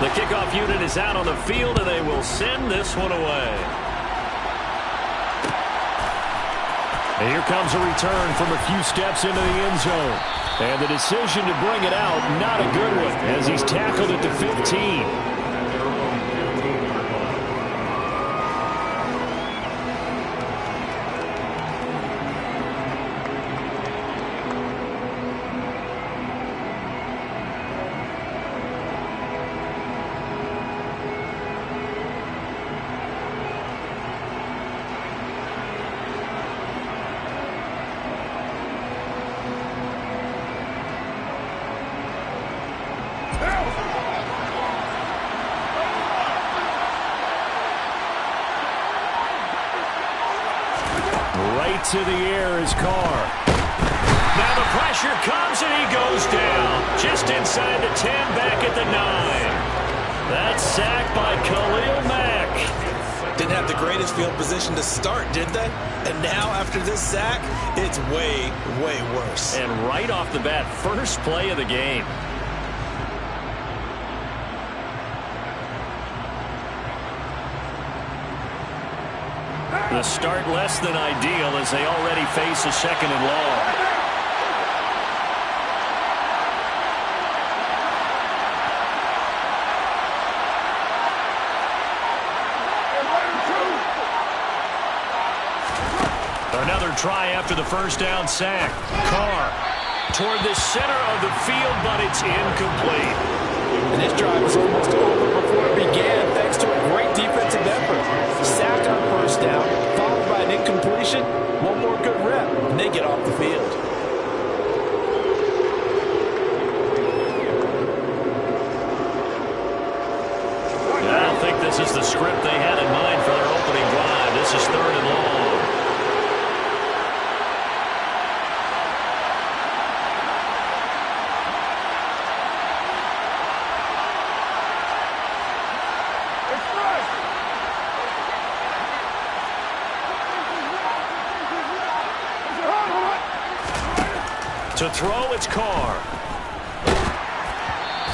The kickoff unit is out on the field, and they will send this one away. And here comes a return from a few steps into the end zone. And the decision to bring it out, not a good one, as he's tackled at the 15. Right to the air is Carr. Now the pressure comes and he goes down. Just inside the 10, back at the 9. That's sacked by Khalil Mack. Didn't have the greatest field position to start, did they? And now after this sack, it's way, way worse. And right off the bat, first play of the game. The start less than ideal as they already face a 2nd and long. Another try after the first down sack. Carr toward the center of the field, but it's incomplete. And this drive was almost over before it began, thanks to a great defensive effort. Sack on first down, followed by an incompletion. One more good rep, and they get off the field. I don't think this is the script they had in mind for their opening drive. This is 3rd and long. To throw, it's Carr.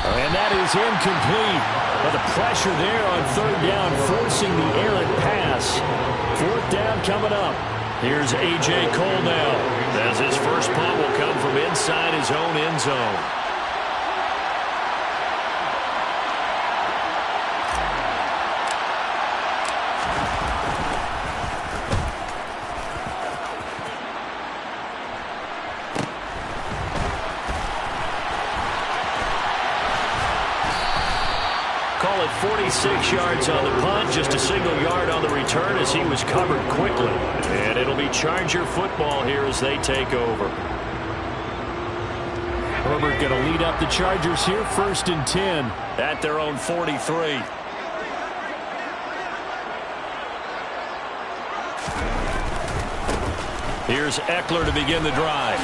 And that is incomplete. But the pressure there on 3rd down, forcing the errant pass. 4th down coming up. Here's A.J. Cole now, as his first punt will come from inside his own end zone. Call it 46 yards on the punt, just a single yard on the return as he was covered quickly. And it'll be Charger football here as they take over. Herbert going to lead up the Chargers here, 1st and 10 at their own 43. Here's Eckler to begin the drive.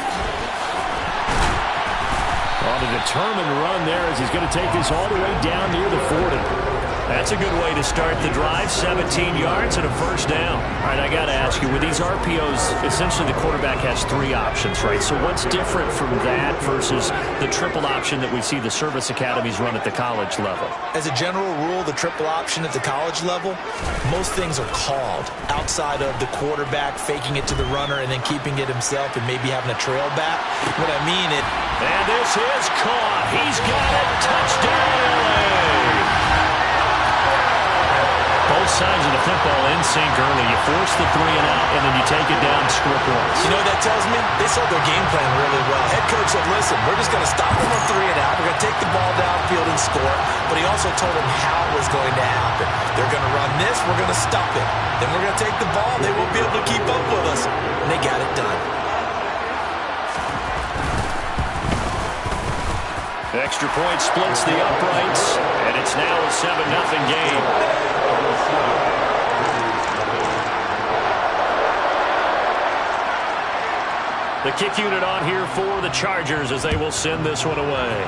On a determined run there as he's going to take this all the way down near the 40. That's a good way to start the drive. 17 yards and a first down. All right, I got to ask you, with these RPOs, essentially the quarterback has 3 options, right? So what's different from that versus the triple option that we see the service academies run at the college level? As a general rule, the triple option at the college level, most things are called outside of the quarterback faking it to the runner and then keeping it himself and maybe having a trail back. What I mean is... And this is caught. He's got it. Touchdown, LA. Both sides of the football in sync early. You force the 3 and out, and then you take it down script once. You know what that tells me? They saw their game plan really well. Head coach said, listen, we're just going to stop them on 3 and out. We're going to take the ball downfield and score. But he also told them how it was going to happen. They're going to run this. We're going to stop it. Then we're going to take the ball. They won't be able to keep up with us. And they got it done. Extra point splits the uprights, and it's now a 7-0 game. The kick unit on here for the Chargers as they will send this one away.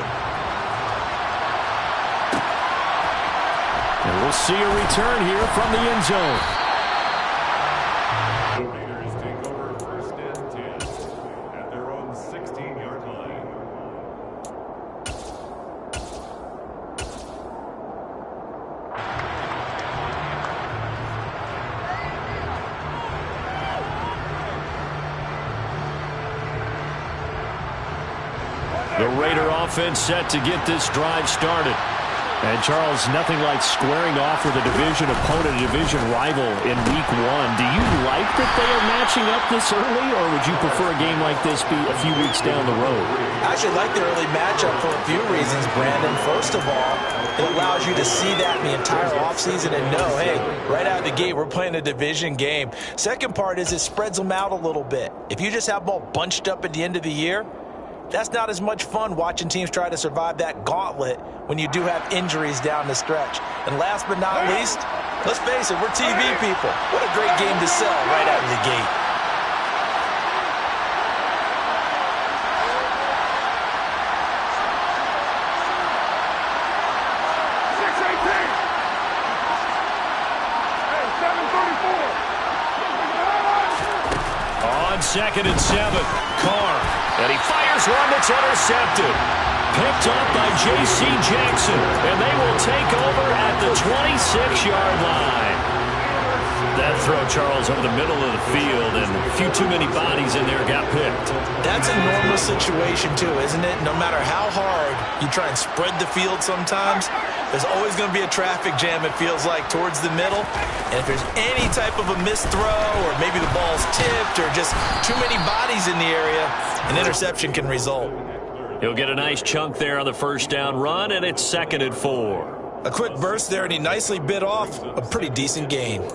And we'll see a return here from the end zone. Raider offense set to get this drive started. And, Charles, nothing like squaring off with a division opponent, a division rival in Week 1. Do you like that they are matching up this early, or would you prefer a game like this be a few weeks down the road? I actually like the early matchup for a few reasons, Brandon. First of all, it allows you to see that in the entire offseason and know, hey, right out of the gate, we're playing a division game. Second part is it spreads them out a little bit. If you just have them all bunched up at the end of the year, that's not as much fun watching teams try to survive that gauntlet when you do have injuries down the stretch. And last but not least, let's face it, we're TV people. What a great game to sell right out of the gate. On 2nd and 7, Carr. And he fires one that's intercepted. Picked up by J.C. Jackson. And they will take over at the 26-yard line. That throw, Charles, over the middle of the field, and a few too many bodies in there got picked. That's a normal situation, too, isn't it? No matter how hard you try and spread the field sometimes, there's always going to be a traffic jam, it feels like, towards the middle. And if there's any type of a missed throw, or maybe the ball's tipped, or just too many bodies in the area, an interception can result. He'll get a nice chunk there on the first down run, and it's 2nd and 4. A quick burst there, and he nicely bit off a pretty decent gain.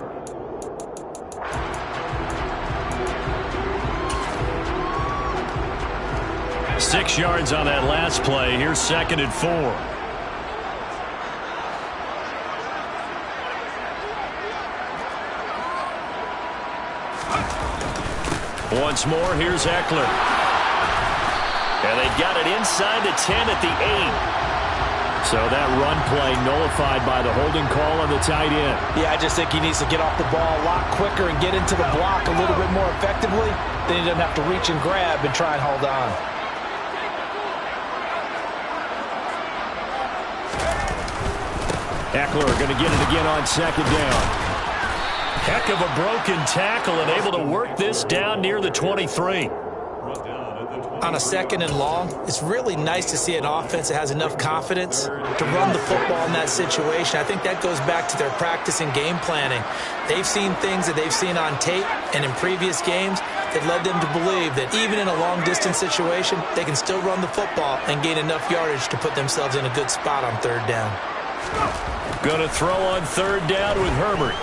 Six yards on that last play. Here's 2nd and 4. Once more, here's Eckler. And they've got it inside the 10 at the 8. So that run play nullified by the holding call on the tight end. Yeah, I just think he needs to get off the ball a lot quicker and get into the block a little bit more effectively. Then he doesn't have to reach and grab and try and hold on. Eckler going to get it again on 2nd down. Heck of a broken tackle and able to work this down near the 23. On a 2nd and long, it's really nice to see an offense that has enough confidence to run the football in that situation. I think that goes back to their practice and game planning. They've seen things that they've seen on tape and in previous games that led them to believe that even in a long-distance situation, they can still run the football and gain enough yardage to put themselves in a good spot on 3rd down. Going to throw on 3rd down with Herbert.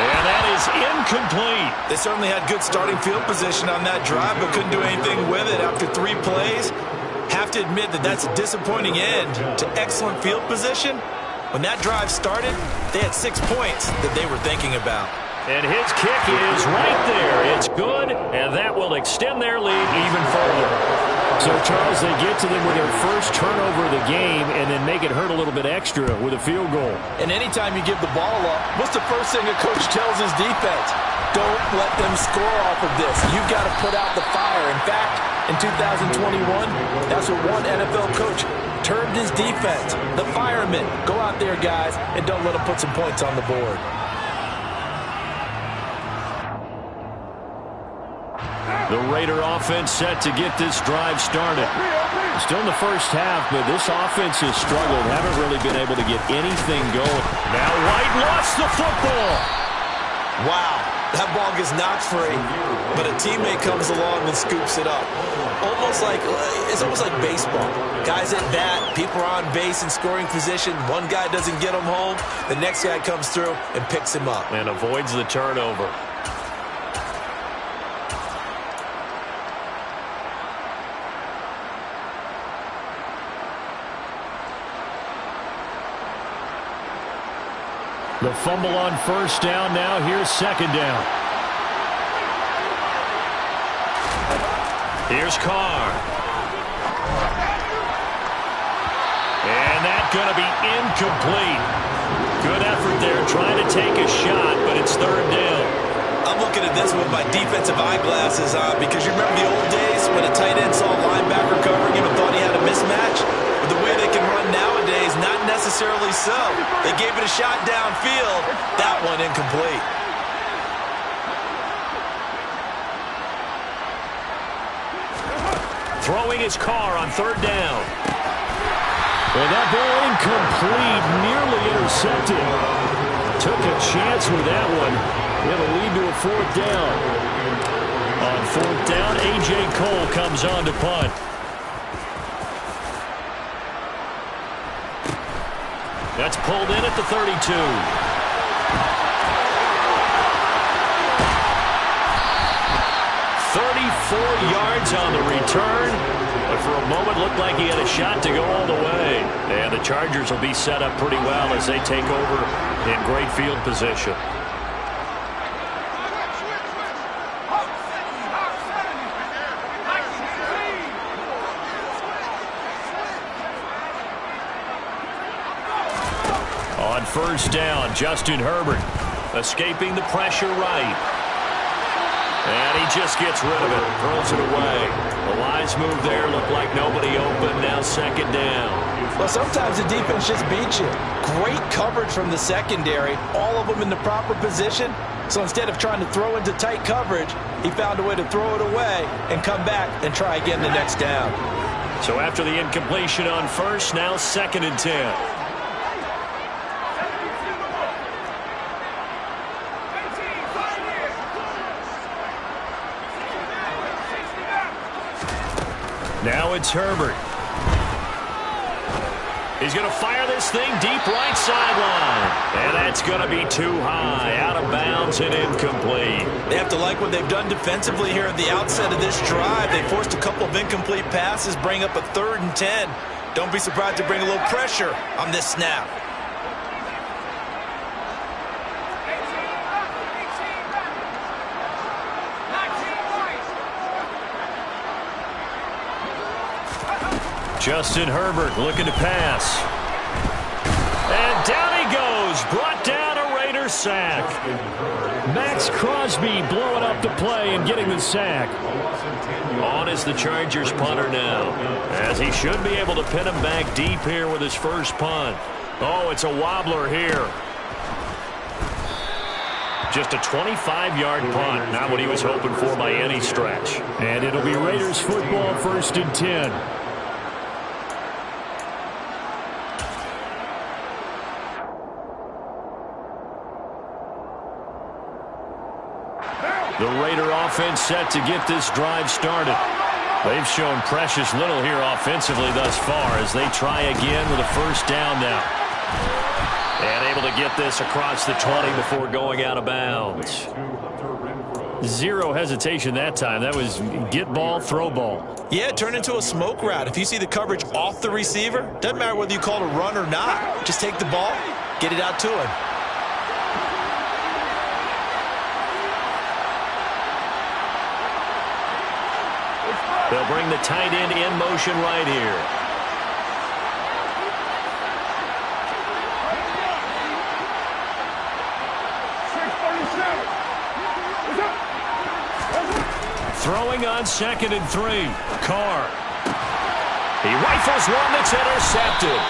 And that is incomplete. They certainly had good starting field position on that drive, but couldn't do anything with it after 3 plays. Have to admit that that's a disappointing end to excellent field position. When that drive started, they had 6 points that they were thinking about. And his kick is right there. It's good, and that will extend their lead even further. So, Charles, they get to them with their first turnover of the game and then make it hurt a little bit extra with a field goal. And anytime you give the ball up, what's the first thing a coach tells his defense? Don't let them score off of this. You've got to put out the fire. In fact, in 2021, that's what one NFL coach termed his defense. The firemen. Go out there, guys, and don't let them put some points on the board. The Raider offense set to get this drive started. Still in the first half, but this offense has struggled. Haven't really been able to get anything going. Now White lost the football. Wow, that ball gets knocked free, but a teammate comes along and scoops it up. It's almost like baseball. Guys at bat, people are on base in scoring position. One guy doesn't get him home. The next guy comes through and picks him up. And avoids the turnover. The fumble on 1st down. Now here's 2nd down. Here's Carr. And that's going to be incomplete. Good effort there trying to take a shot, but it's 3rd down. I'm looking at this with my defensive eyeglasses on because you remember the old days when a tight end saw a linebacker covering him and thought he had a mismatch? But the way they can run nowadays, not necessarily so. They gave it a shot downfield. That one incomplete. Throwing his car on third down. And that ball incomplete, nearly intercepted. Took a chance with that one. It'll lead to a fourth down. On fourth down, A.J. Cole comes on to punt. That's pulled in at the 32. 34 yards on the return. But for a moment, looked like he had a shot to go all the way. And the Chargers will be set up pretty well as they take over in great field position. On first down, Justin Herbert escaping the pressure right. And he just gets rid of it, throws it away. A wise move there, looked like nobody open, now second down. Well, sometimes the defense just beats you. Great coverage from the secondary, all of them in the proper position. So instead of trying to throw into tight coverage, he found a way to throw it away and come back and try again the next down. So after the incompletion on first, now second and 10. Now it's Herbert. He's going to fire this thing deep right sideline. And that's going to be too high, out of bounds and incomplete. They have to like what they've done defensively here at the outset of this drive. They forced a couple of incomplete passes, bring up a 3rd and 10. Don't be surprised to bring a little pressure on this snap. Justin Herbert looking to pass. And down he goes. Brought down a Raider sack. Max Crosby blowing up the play and getting the sack. On is the Chargers punter now, as he should be able to pin him back deep here with his first punt. Oh, it's a wobbler here. Just a 25-yard punt. Not what he was hoping for by any stretch. And it'll be Raiders football, 1st and 10. The Raider offense set to get this drive started. They've shown precious little here offensively thus far as they try again with a first down now. And able to get this across the 20 before going out of bounds. Zero hesitation that time. That was get ball, throw ball. Yeah, it turned into a smoke route. If you see the coverage off the receiver, doesn't matter whether you call it a run or not. Just take the ball, get it out to him. They'll bring the tight end in motion right here. Throwing on 2nd and 3. Carr. He rifles one that's intercepted.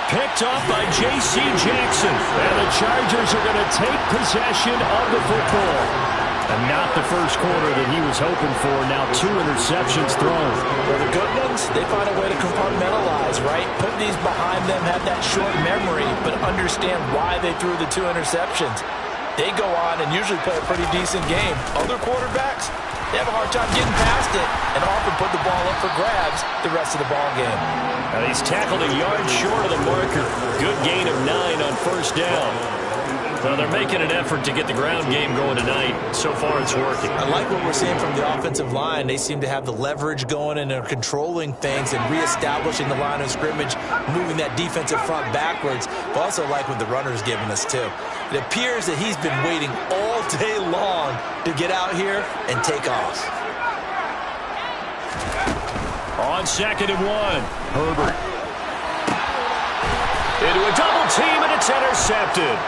Picked off by J.C. Jackson. And the Chargers are going to take possession of the football. And not the first quarter that he was hoping for. Now 2 interceptions thrown. Well, the good ones, they find a way to compartmentalize, right? Put these behind them, have that short memory, but understand why they threw the 2 interceptions. They go on and usually play a pretty decent game. Other quarterbacks, they have a hard time getting past it and often put the ball up for grabs the rest of the ball game. And he's tackled a yard short of the marker. Good gain of 9 on first down. So they're making an effort to get the ground game going tonight. So far, it's working. I like what we're seeing from the offensive line. They seem to have the leverage going, and they're controlling things and reestablishing the line of scrimmage, moving that defensive front backwards. But also like what the runner's giving us, too. It appears that he's been waiting all day long to get out here and take off. On 2nd and 1, Herbert. Into a double team, and it's intercepted.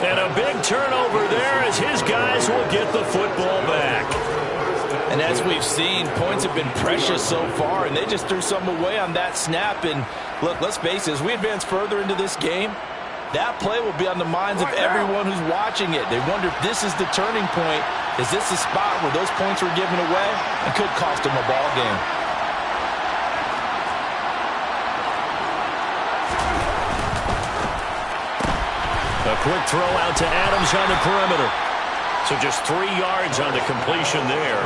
And a big turnover there as his guys will get the football back. And as we've seen, points have been precious so far, and they just threw some away on that snap. And look, let's face it, as we advance further into this game, that play will be on the minds of everyone who's watching it. They wonder if this is the turning point. Is this the spot where those points were given away and could cost them a ball game? A quick throw out to Adams on the perimeter. So just 3 yards on the completion there.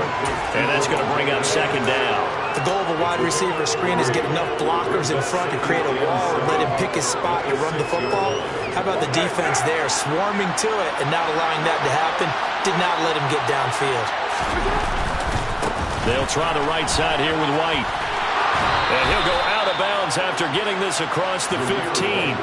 And that's going to bring up second down. The goal of a wide receiver screen is get enough blockers in front to create a wall and let him pick his spot to run the football. How about the defense there, swarming to it and not allowing that to happen? Did not let him get downfield. They'll try the right side here with White. And he'll go out of bounds after getting this across the 15.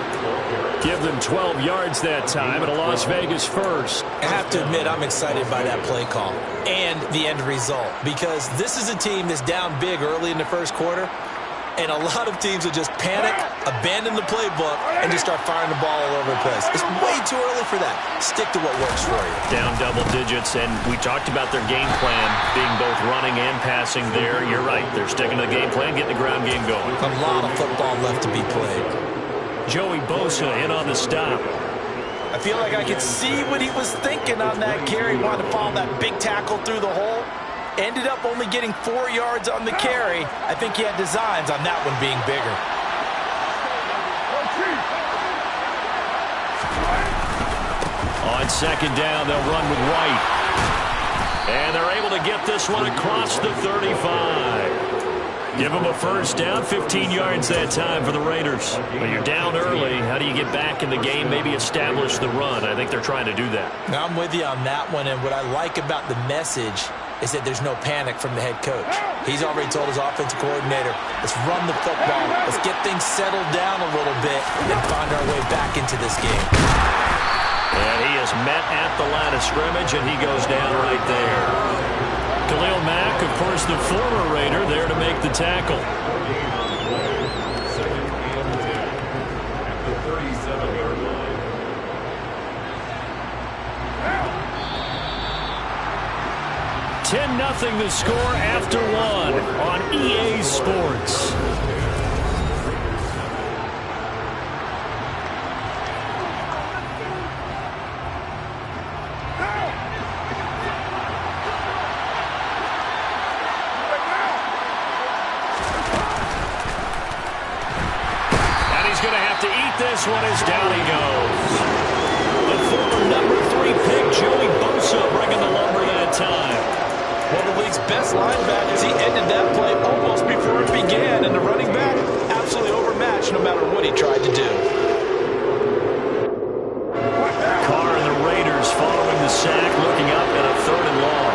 Give them 12 yards that time and a Las Vegas first. I have to admit, I'm excited by that play call and the end result, because this is a team that's down big early in the first quarter, and a lot of teams will just panic, abandon the playbook, and just start firing the ball all over the place. It's way too early for that. Stick to what works for you. Down double digits, and we talked about their game plan being both running and passing there. You're right. They're sticking to the game plan, getting the ground game going. A lot of football left to be played. Joey Bosa in on the stop. I feel like I could see what he was thinking on that carry. Wanted to follow that big tackle through the hole. Ended up only getting 4 yards on the carry. I think he had designs on that one being bigger. On second down, they'll run with White. And they're able to get this one across the 35. Give them a first down, 15 yards that time for the Raiders. When you're down early, how do you get back in the game, maybe establish the run? I think they're trying to do that. Now, I'm with you on that one, and what I like about the message is that there's no panic from the head coach. He's already told his offensive coordinator, let's run the football, let's get things settled down a little bit, and find our way back into this game. And he is met at the line of scrimmage, and he goes down right there. Khalil Mack, of course, the former Raider, there to make the tackle. $10-0 the score after one on EA Sports. This one is down he goes. The former number 3 pick, Joey Bosa, bringing the lumber that time. One of the league's best linebackers. He ended that play almost before it began, and the running back absolutely overmatched no matter what he tried to do. Carr and the Raiders following the sack, looking up at a 3rd and long.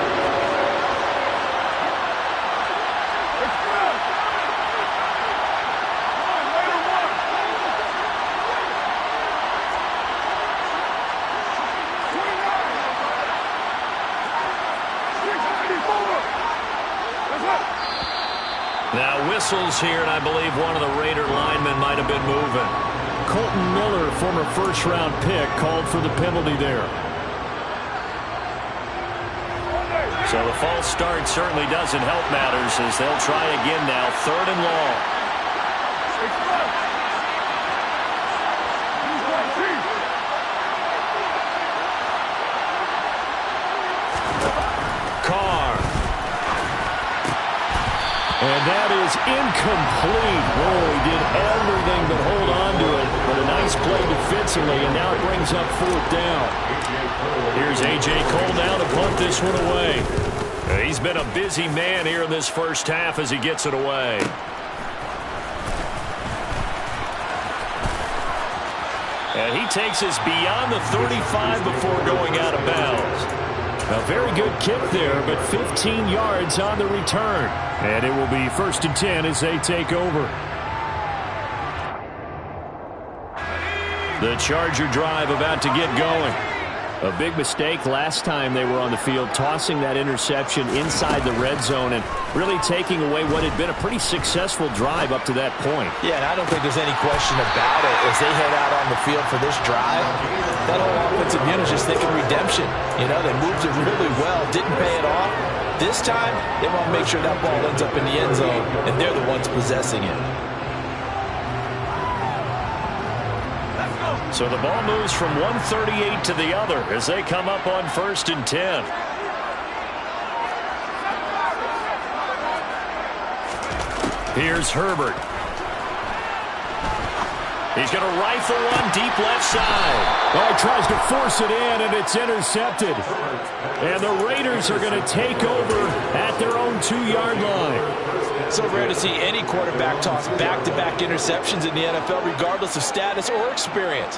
Now whistles here, and I believe one of the Raider linemen might have been moving. Colton Miller, former first-round pick, called for the penalty there. So the false start certainly doesn't help matters as they'll try again now, 3rd and long. And that is incomplete. Boy, he did everything but hold on to it. But a nice play defensively, and now it brings up 4th down. Here's A.J. Cole now to punt this one away. He's been a busy man here in this first half as he gets it away. And he takes us beyond the 35 before going out of bounds. A very good kick there, but 15 yards on the return. And it will be 1st and 10 as they take over. The Charger drive about to get going. A big mistake last time they were on the field, tossing that interception inside the red zone and really taking away what had been a pretty successful drive up to that point. Yeah, and I don't think there's any question about it. As they head out on the field for this drive, that whole offensive unit is just thinking redemption. You know, they moved it really well, didn't pay it off. This time, they want to make sure that ball ends up in the end zone, and they're the ones possessing it. So the ball moves from 138 to the other as they come up on 1st and 10. Here's Herbert. He's going to rifle one deep left side. Well, he tries to force it in, and it's intercepted. And the Raiders are going to take over at their own 2-yard line. So rare to see any quarterback toss back-to-back interceptions in the NFL, regardless of status or experience.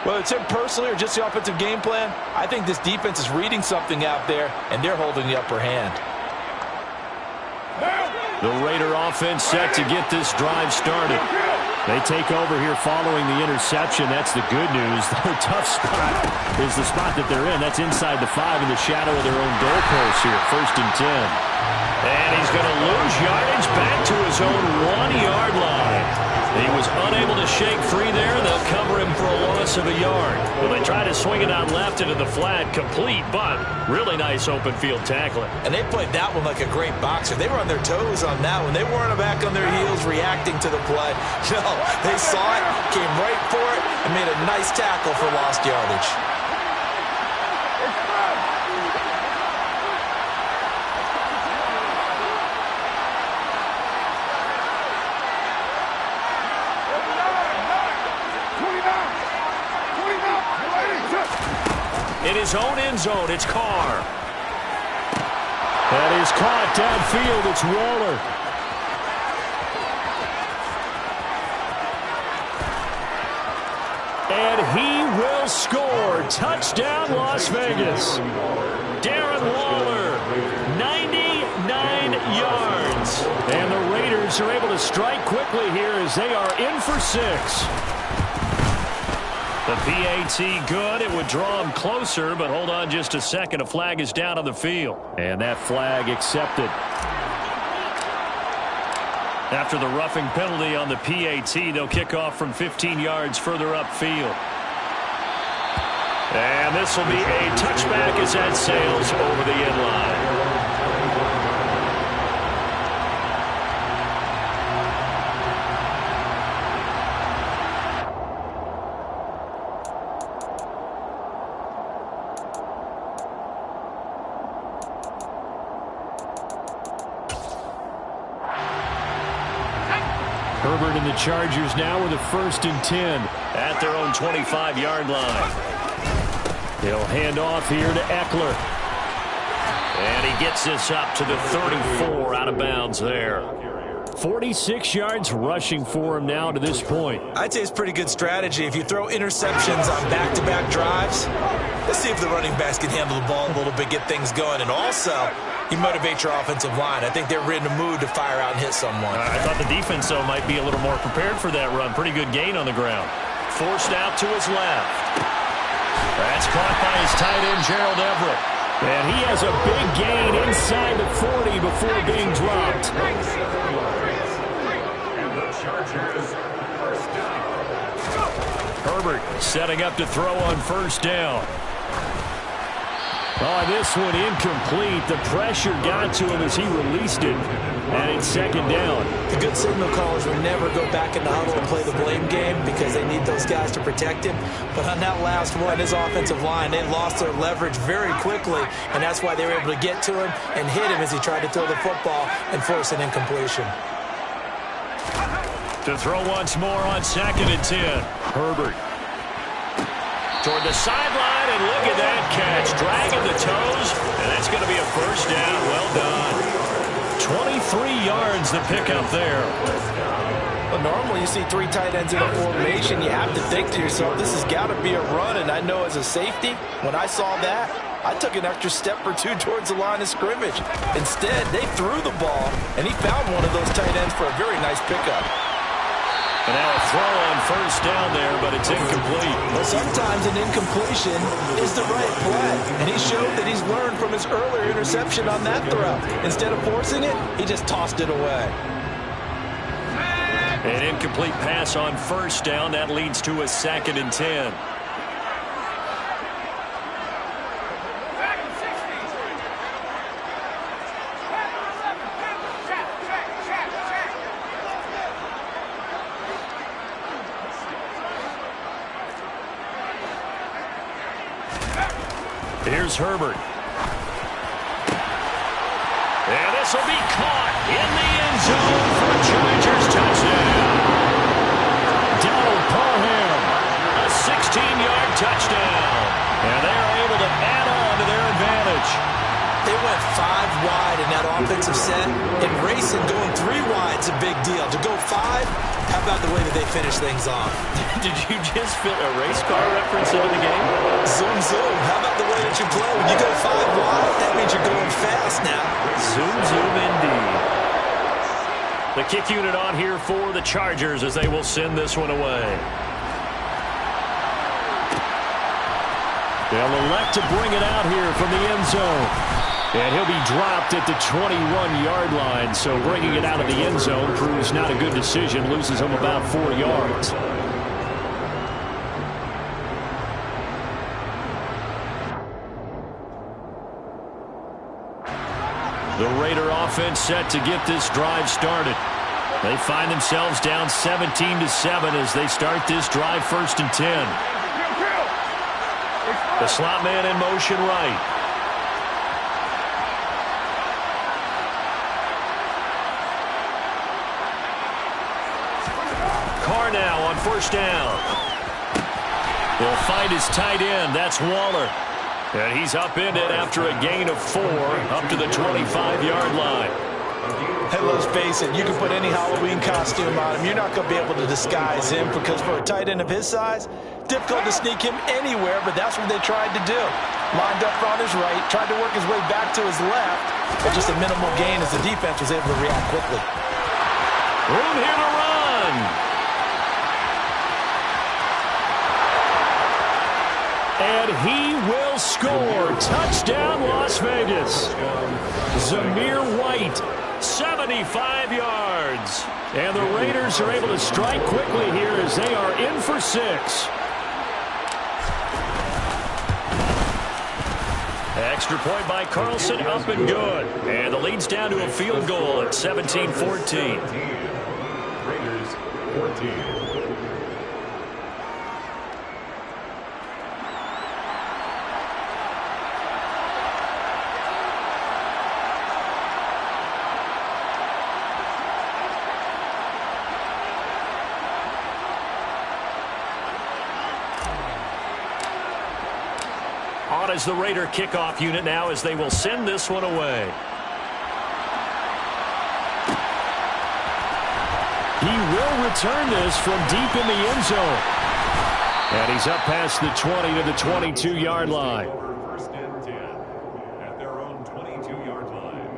Whether it's him personally or just the offensive game plan, I think this defense is reading something out there, and they're holding the upper hand. The Raider offense set to get this drive started. They take over here following the interception. That's the good news. Their tough spot is the spot that they're in. That's inside the 5 in the shadow of their own goalpost here. 1st and 10. And he's going to lose yardage back to his own 1-yard line. He was unable to shake free there. They'll cover him for a loss of a yard. Well, they try to swing it out left into the flat. Complete, but really nice open field tackling. And they played that one like a great boxer. They were on their toes on that one. They weren't back on their heels reacting to the play. No, they saw it, came right for it, and made a nice tackle for lost yardage. In his own end zone, it's Carr. That is caught downfield. It's Waller. And he will score. Touchdown, Las Vegas. Darren Waller, 99 yards. And the Raiders are able to strike quickly here as they are in for 6. The PAT good. It would draw him closer, but hold on just a second. A flag is down on the field. And that flag accepted. After the roughing penalty on the PAT, they'll kick off from 15 yards further upfield. And this will be a touchback as that sails over the end line. Herbert and the Chargers now with a 1st and 10. At their own 25-yard line. He'll hand off here to Eckler. And he gets this up to the 34 out of bounds there. 46 yards rushing for him now to this point. I'd say it's pretty good strategy. If you throw interceptions on back-to-back drives, let's see if the running backs can handle the ball a little bit, get things going. And also, you motivate your offensive line. I think they're in the mood to fire out and hit someone. I thought the defense, though, might be a little more prepared for that run. Pretty good gain on the ground. Forced out to his left. That's caught by his tight end, Gerald Everett. And he has a big gain inside the 40 before being dropped. Herbert setting up to throw on 1st down. Oh, this one incomplete. The pressure got to him as he released it. And it's 2nd down. The good signal callers will never go back in the huddle and play the blame game because they need those guys to protect him. But on that last one, his offensive line, they lost their leverage very quickly, and that's why they were able to get to him and hit him as he tried to throw the football and force an incompletion. To throw once more on 2nd and 10. Herbert. Toward the sideline, and look at that catch. Dragging the toes, and that's going to be a 1st down. Well done. 23 yards the pickup there. Well, normally you see 3 tight ends in a formation. You have to think to yourself, this has got to be a run. And I know as a safety, when I saw that, I took an extra step or 2 towards the line of scrimmage. Instead, they threw the ball, and he found one of those tight ends for a very nice pickup. And now a throw on 1st down there, but it's incomplete. Well, sometimes an incompletion is the right play. And he showed that he's learned from his earlier interception on that throw. Instead of forcing it, he just tossed it away. An incomplete pass on 1st down. That leads to a 2nd and 10. Here's Herbert. And this will be caught in the end zone for a Chargers touchdown. Donald Parham go 5, how about the way that they finish things off? Did you just fit a race car reference into the game? Zoom, zoom. How about the way that you play? When you go 5 wide, that means you're going fast now. Zoom, zoom indeed. The kick unit on here for the Chargers as they will send this one away. They'll elect to bring it out here from the end zone. And he'll be dropped at the 21-yard line. So bringing it out of the end zone proves not a good decision. Loses him about 4 yards. The Raider offense set to get this drive started. They find themselves down 17-7 as they start this drive 1st and 10. The slot man in motion right. Carr now on 1st down. He'll find his tight end. That's Waller. And he's upended after a gain of 4 up to the 25-yard line. Hey, let's face it, you can put any Halloween costume on him. You're not going to be able to disguise him because for a tight end of his size, difficult to sneak him anywhere, but that's what they tried to do. Lined up on his right, tried to work his way back to his left, but just a minimal gain as the defense was able to react quickly. Room here to run. And he will score. Touchdown, Las Vegas. Zamir White, 75 yards. And the Raiders are able to strike quickly here as they are in for 6. Extra point by Carlson, up and good. And the lead's down to a field goal at 17-14. Raiders 14. On as the Raider kickoff unit now as they will send this one away. He will return this from deep in the end zone. And he's up past the 20 to the 22-yard line. 1st and 10 at their own 22-yard line.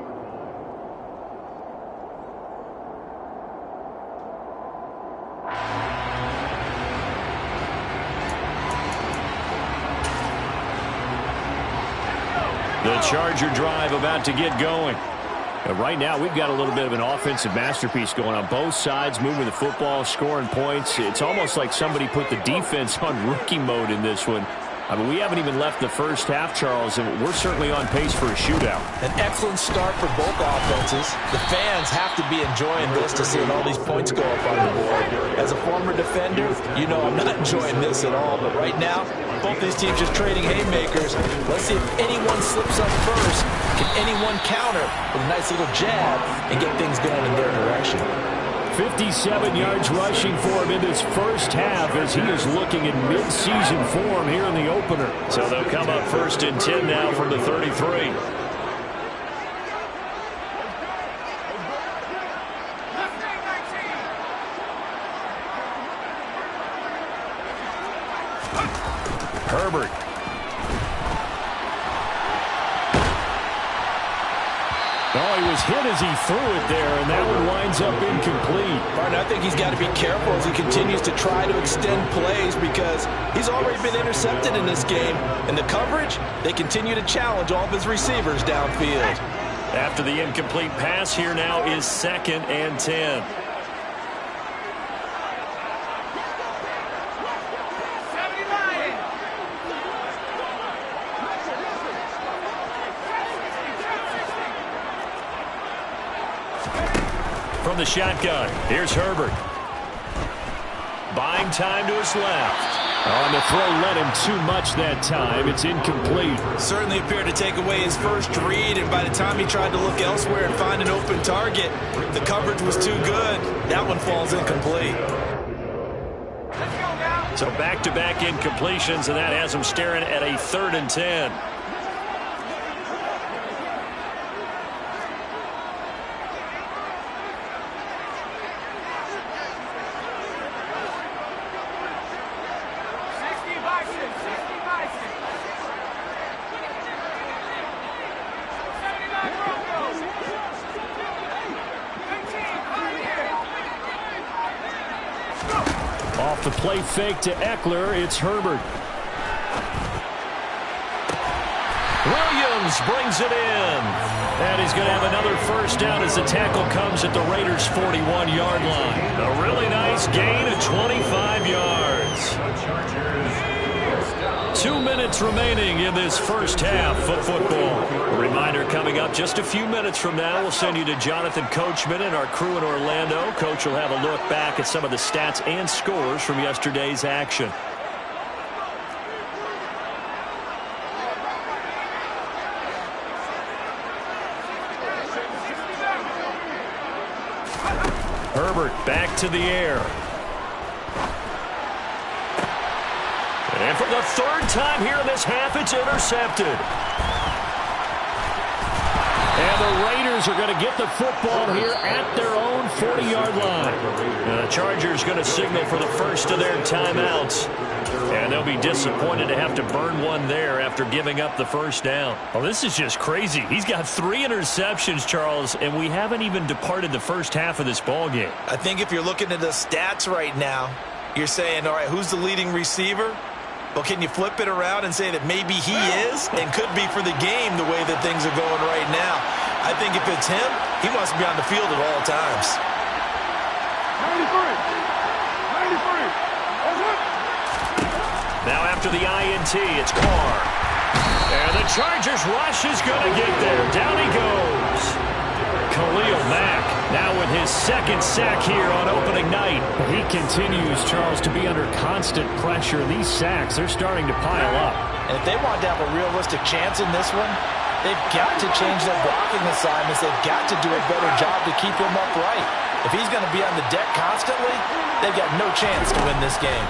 The Charger drive about to get going. And right now, we've got a little bit of an offensive masterpiece going on both sides, moving the football, scoring points. It's almost like somebody put the defense on rookie mode in this one. I mean, we haven't even left the first half, Charles, and we're certainly on pace for a shootout. An excellent start for both offenses. The fans have to be enjoying this to see all these points go up on the board. As a former defender, you know I'm not enjoying this at all, but right now, both these teams just trading haymakers. Let's see if anyone slips up first. Can anyone counter with a nice little jab and get things going in their direction? 57 yards rushing for him in this first half as he is looking in mid-season form here in the opener. So they'll come up 1st and 10 now from the 33. Herbert. Oh, he was hit as he threw it there, and that one winds up incomplete. Martin, I think he's got to be careful as he continues to try to extend plays because he's already been intercepted in this game. And the coverage, they continue to challenge all of his receivers downfield. After the incomplete pass, here now is 2nd and 10. From the shotgun, here's Herbert. Buying time to his left. On the throw led him too much that time. It's incomplete. Certainly appeared to take away his first read, and by the time he tried to look elsewhere and find an open target, the coverage was too good. That one falls incomplete. So back-to-back incompletions, and that has him staring at a 3rd and 10. Off the play fake to Eckler, it's Herbert. Williams brings it in. And he's going to have another first down as the tackle comes at the Raiders' 41-yard line. A really nice gain of 25 yards. 2 minutes remaining in this first half of football. A reminder coming up just a few minutes from now. We'll send you to Jonathan Coachman and our crew in Orlando. Coach will have a look back at some of the stats and scores from yesterday's action. Herbert back to the air. And for the third time here in this half, it's intercepted. And the Raiders are going to get the football here at their own 40-yard line. And the Chargers going to signal for the first of their timeouts. And they'll be disappointed to have to burn one there after giving up the first down. Well, this is just crazy. He's got 3 interceptions, Charles, and we haven't even departed the first half of this ball game. I think if you're looking at the stats right now, you're saying, all right, who's the leading receiver? Well, can you flip it around and say that maybe he is and could be for the game the way that things are going right now? I think if it's him, he wants to be on the field at all times. 93. Now after the INT, it's Carr. And the Chargers rush is going to get there. Down he goes. Khalil Mack now with his second sack here on opening night. He continues, Charles, to be under constant pressure. These sacks, they're starting to pile up. And if they want to have a realistic chance in this one, they've got to change their blocking assignments. They've got to do a better job to keep him upright. If he's going to be on the deck constantly, they've got no chance to win this game.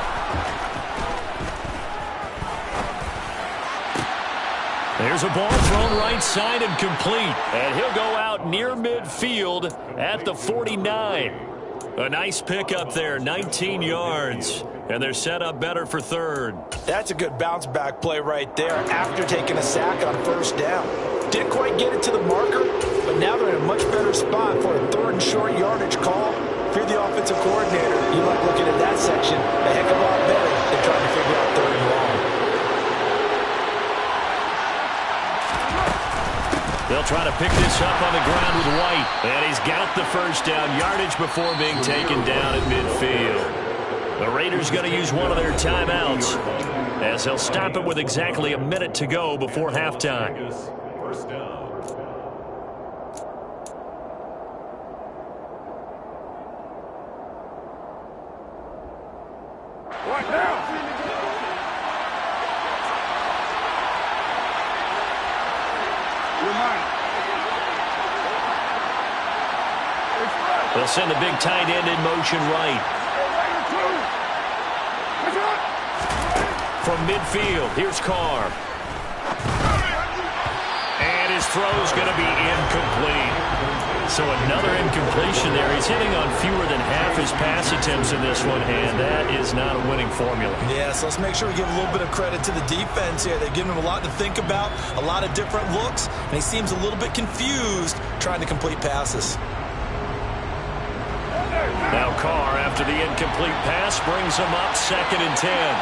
There's a ball thrown right side and complete. And he'll go out near midfield at the 49. A nice pickup there, 19 yards. And they're set up better for third. That's a good bounce back play right there after taking a sack on first down. Didn't quite get it to the marker, but now they're in a much better spot for a third and short yardage call. If you're the offensive coordinator, you like looking at that section a heck of a lot better than trying to figure out third and long. They'll try to pick this up on the ground with White. And he's got the first down yardage before being taken down at midfield. The Raiders going to use one of their timeouts as they'll stop it with exactly a minute to go before halftime. First down. What now? They'll send the big tight end in motion right. From midfield, here's Carr. And his throw's going to be incomplete. So another incompletion there. He's hitting on fewer than half his pass attempts in this one, and that is not a winning formula. Yeah, so let's make sure we give a little bit of credit to the defense here. They've given him a lot to think about, a lot of different looks, and he seems a little bit confused trying to complete passes. Now Carr, after the incomplete pass, brings him up 2nd and 10.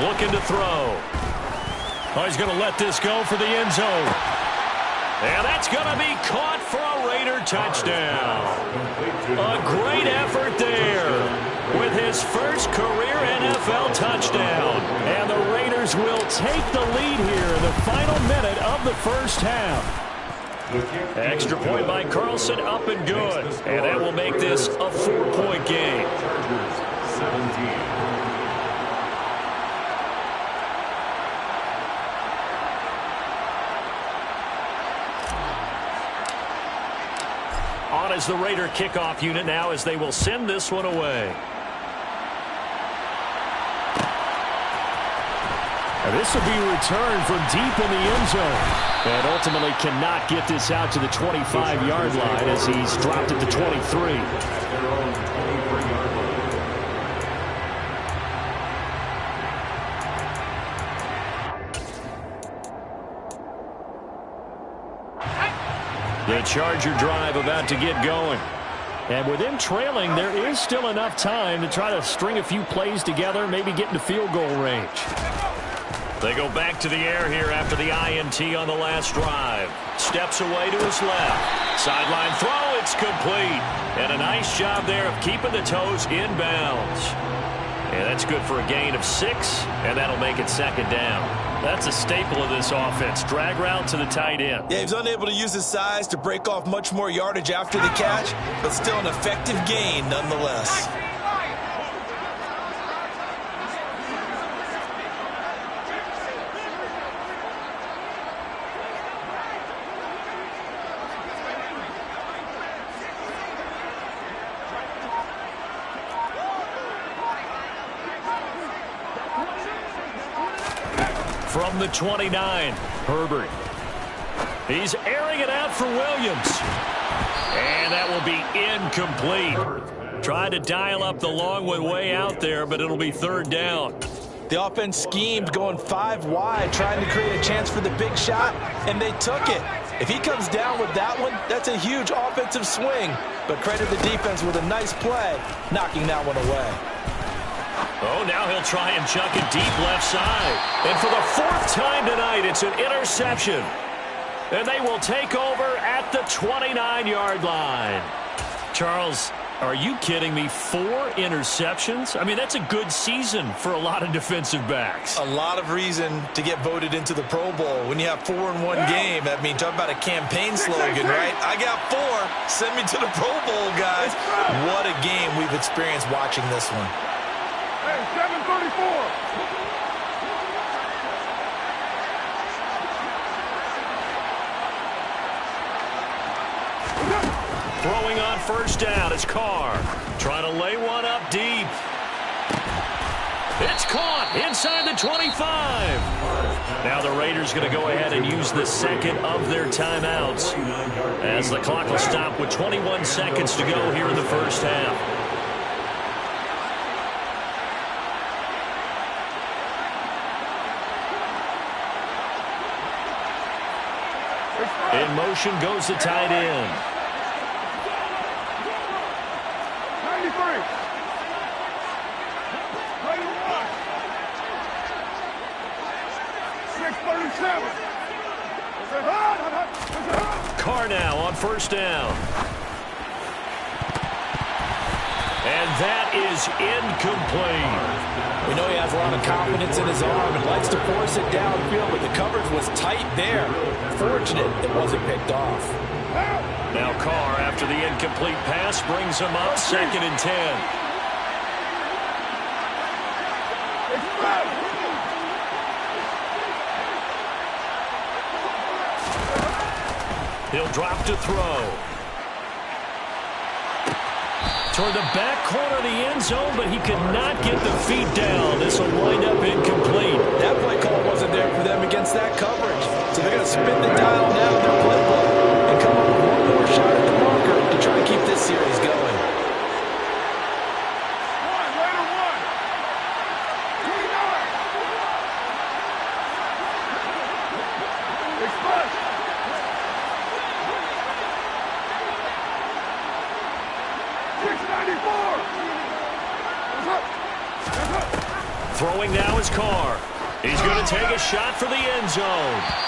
Looking to throw. Oh, he's going to let this go for the end zone. And that's going to be caught for a Raider touchdown. A great effort there with his first career NFL touchdown. And the Raiders will take the lead here in the final minute of the first half. Extra point by Carlson, up and good. And that will make this a 4-point game. Chargers 17. On as the Raider kickoff unit now as they will send this one away. And this will be returned from deep in the end zone. And ultimately cannot get this out to the 25-yard line as he's dropped at the 23. The Charger drive about to get going. And with them trailing, there is still enough time to try to string a few plays together, maybe get into field goal range. They go back to the air here after the INT on the last drive. Steps away to his left. Sideline throw, it's complete. And a nice job there of keeping the toes inbounds. And that's good for a gain of 6, and that'll make it second down. That's a staple of this offense. Drag route to the tight end. Yeah, he was unable to use his size to break off much more yardage after the catch, but still an effective gain nonetheless. From the 29, Herbert. He's airing it out for Williams. And that will be incomplete. Tried to dial up the long one way out there, but it'll be third down. The offense schemed going 5 wide, trying to create a chance for the big shot, and they took it. If he comes down with that one, that's a huge offensive swing. But credit the defense with a nice play, knocking that one away. Oh, now he'll try and chuck it deep left side. And for the 4th time tonight, it's an interception. And they will take over at the 29-yard line. Charles, are you kidding me? 4 interceptions? I mean, that's a good season for a lot of defensive backs. A lot of reason to get voted into the Pro Bowl. When you have 4 in one game, I mean, talk about a campaign slogan, right? I got 4. Send me to the Pro Bowl, guys. What a game we've experienced watching this one. Hey, 734. Throwing on first down is Carr. Trying to lay one up deep. It's caught inside the 25. Now the Raiders going to go ahead and use the second of their timeouts as the clock will stop with 21 seconds to go here in the first half. In motion goes the tight end. 93. 637. Carr now on first down. And that is incomplete. We know he has a lot of confidence in his arm and likes to force it downfield, but the coverage was tight there. Fortunate it wasn't picked off. Now Carr, after the incomplete pass, brings him up 2nd and 10. He'll drop to throw. Toward the back corner of the end zone, but he could not get the feet down. This will wind up incomplete. That play call wasn't there for them against that coverage. So they're going to spin the dial now in their playbook and come up with one more shot at the marker to try to keep this series going. Throwing now is Carr. He's going to take a shot for the end zone.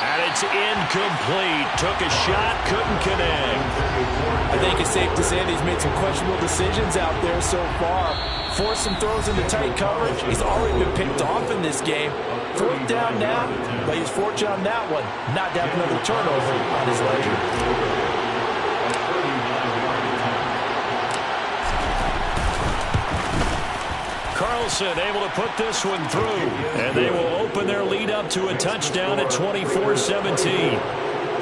And it's incomplete. Took a shot, couldn't connect. I think it's safe to say that he's made some questionable decisions out there so far. Forced some throws into tight coverage. He's already been picked off in this game. 4th down now, but he's fortunate on that one. Not to have another turnover on his ledger. Carlson able to put this one through, and they will open their lead up to a touchdown at 24-17.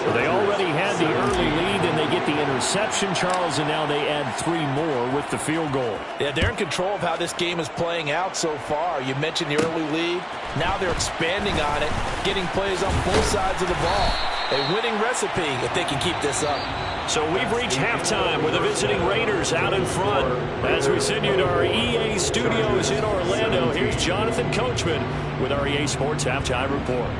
So they already had the early lead, and they get the interception, Charles, and now they add 3 more with the field goal. Yeah, they're in control of how this game is playing out so far. You mentioned the early lead. Now they're expanding on it, getting plays on both sides of the ball. A winning recipe if they can keep this up. So we've reached halftime with the visiting Raiders out in front. As we send you to our EA studios in Orlando, here's Jonathan Coachman with our EA Sports Halftime Report.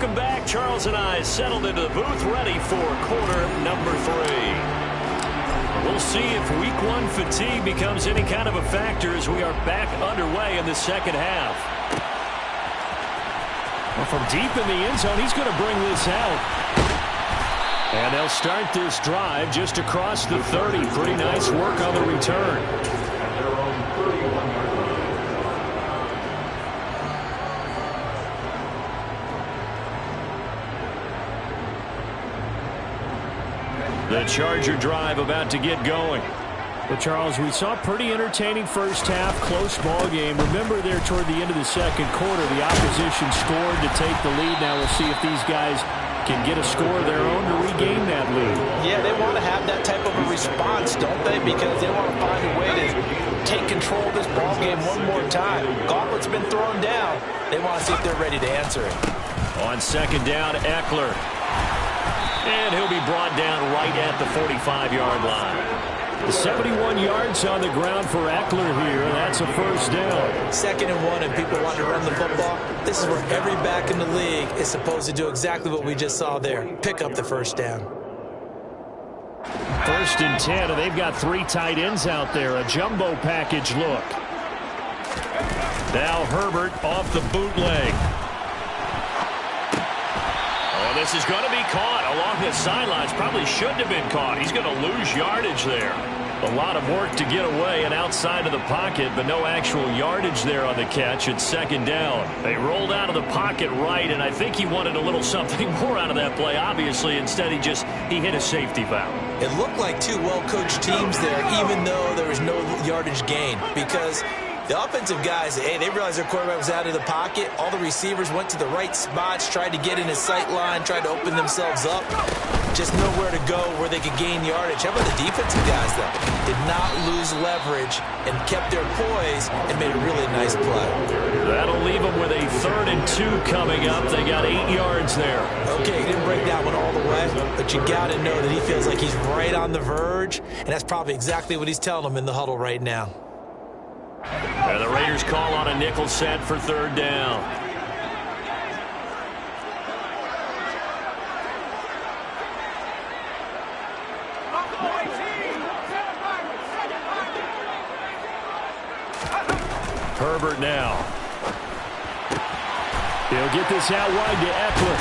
Welcome back. Charles and I settled into the booth, ready for quarter number 3. We'll see if week 1 fatigue becomes any kind of a factor as we are back underway in the second half. Well, from deep in the end zone, he's going to bring this out. And they'll start this drive just across the 30. Pretty nice work on the return. The Charger drive about to get going. Well, Charles, we saw a pretty entertaining first half, close ball game. Remember there toward the end of the second quarter, the opposition scored to take the lead. Now we'll see if these guys can get a score of their own to regain that lead. Yeah, they want to have that type of a response, don't they? Because they want to find a way to take control of this ball game one more time. Gauntlet's been thrown down. They want to see if they're ready to answer it. On second down, Eckler. And he'll be brought down right at the 45-yard line. 71 yards on the ground for Eckler here, and that's a first down. 2nd and 1, and people want to run the football. This is where every back in the league is supposed to do exactly what we just saw there. Pick up the first down. 1st and 10, and they've got 3 tight ends out there. A jumbo package look. Now Herbert off the bootleg. Oh, this is going to be caught along the sidelines. Probably shouldn't have been caught. He's going to lose yardage there. A lot of work to get away and outside of the pocket, but no actual yardage there on the catch. It's 2nd down. They rolled out of the pocket right, and I think he wanted a little something more out of that play. Obviously, instead he hit a safety foul. It looked like 2 well-coached teams there, even though there was no yardage gain, because the offensive guys, hey, they realized their quarterback was out of the pocket. All the receivers went to the right spots, tried to get in his sight line, tried to open themselves up. Just nowhere to go where they could gain yardage. How about the defensive guys, though? Did not lose leverage and kept their poise and made a really nice play. That'll leave them with a 3rd and 2 coming up. They got 8 yards there. Okay, he didn't break that one all the way, but you got to know that he feels like he's right on the verge, and that's probably exactly what he's telling them in the huddle right now. And the Raiders call on a nickel set for 3rd down. Herbert now. He'll get this out wide to Eckler.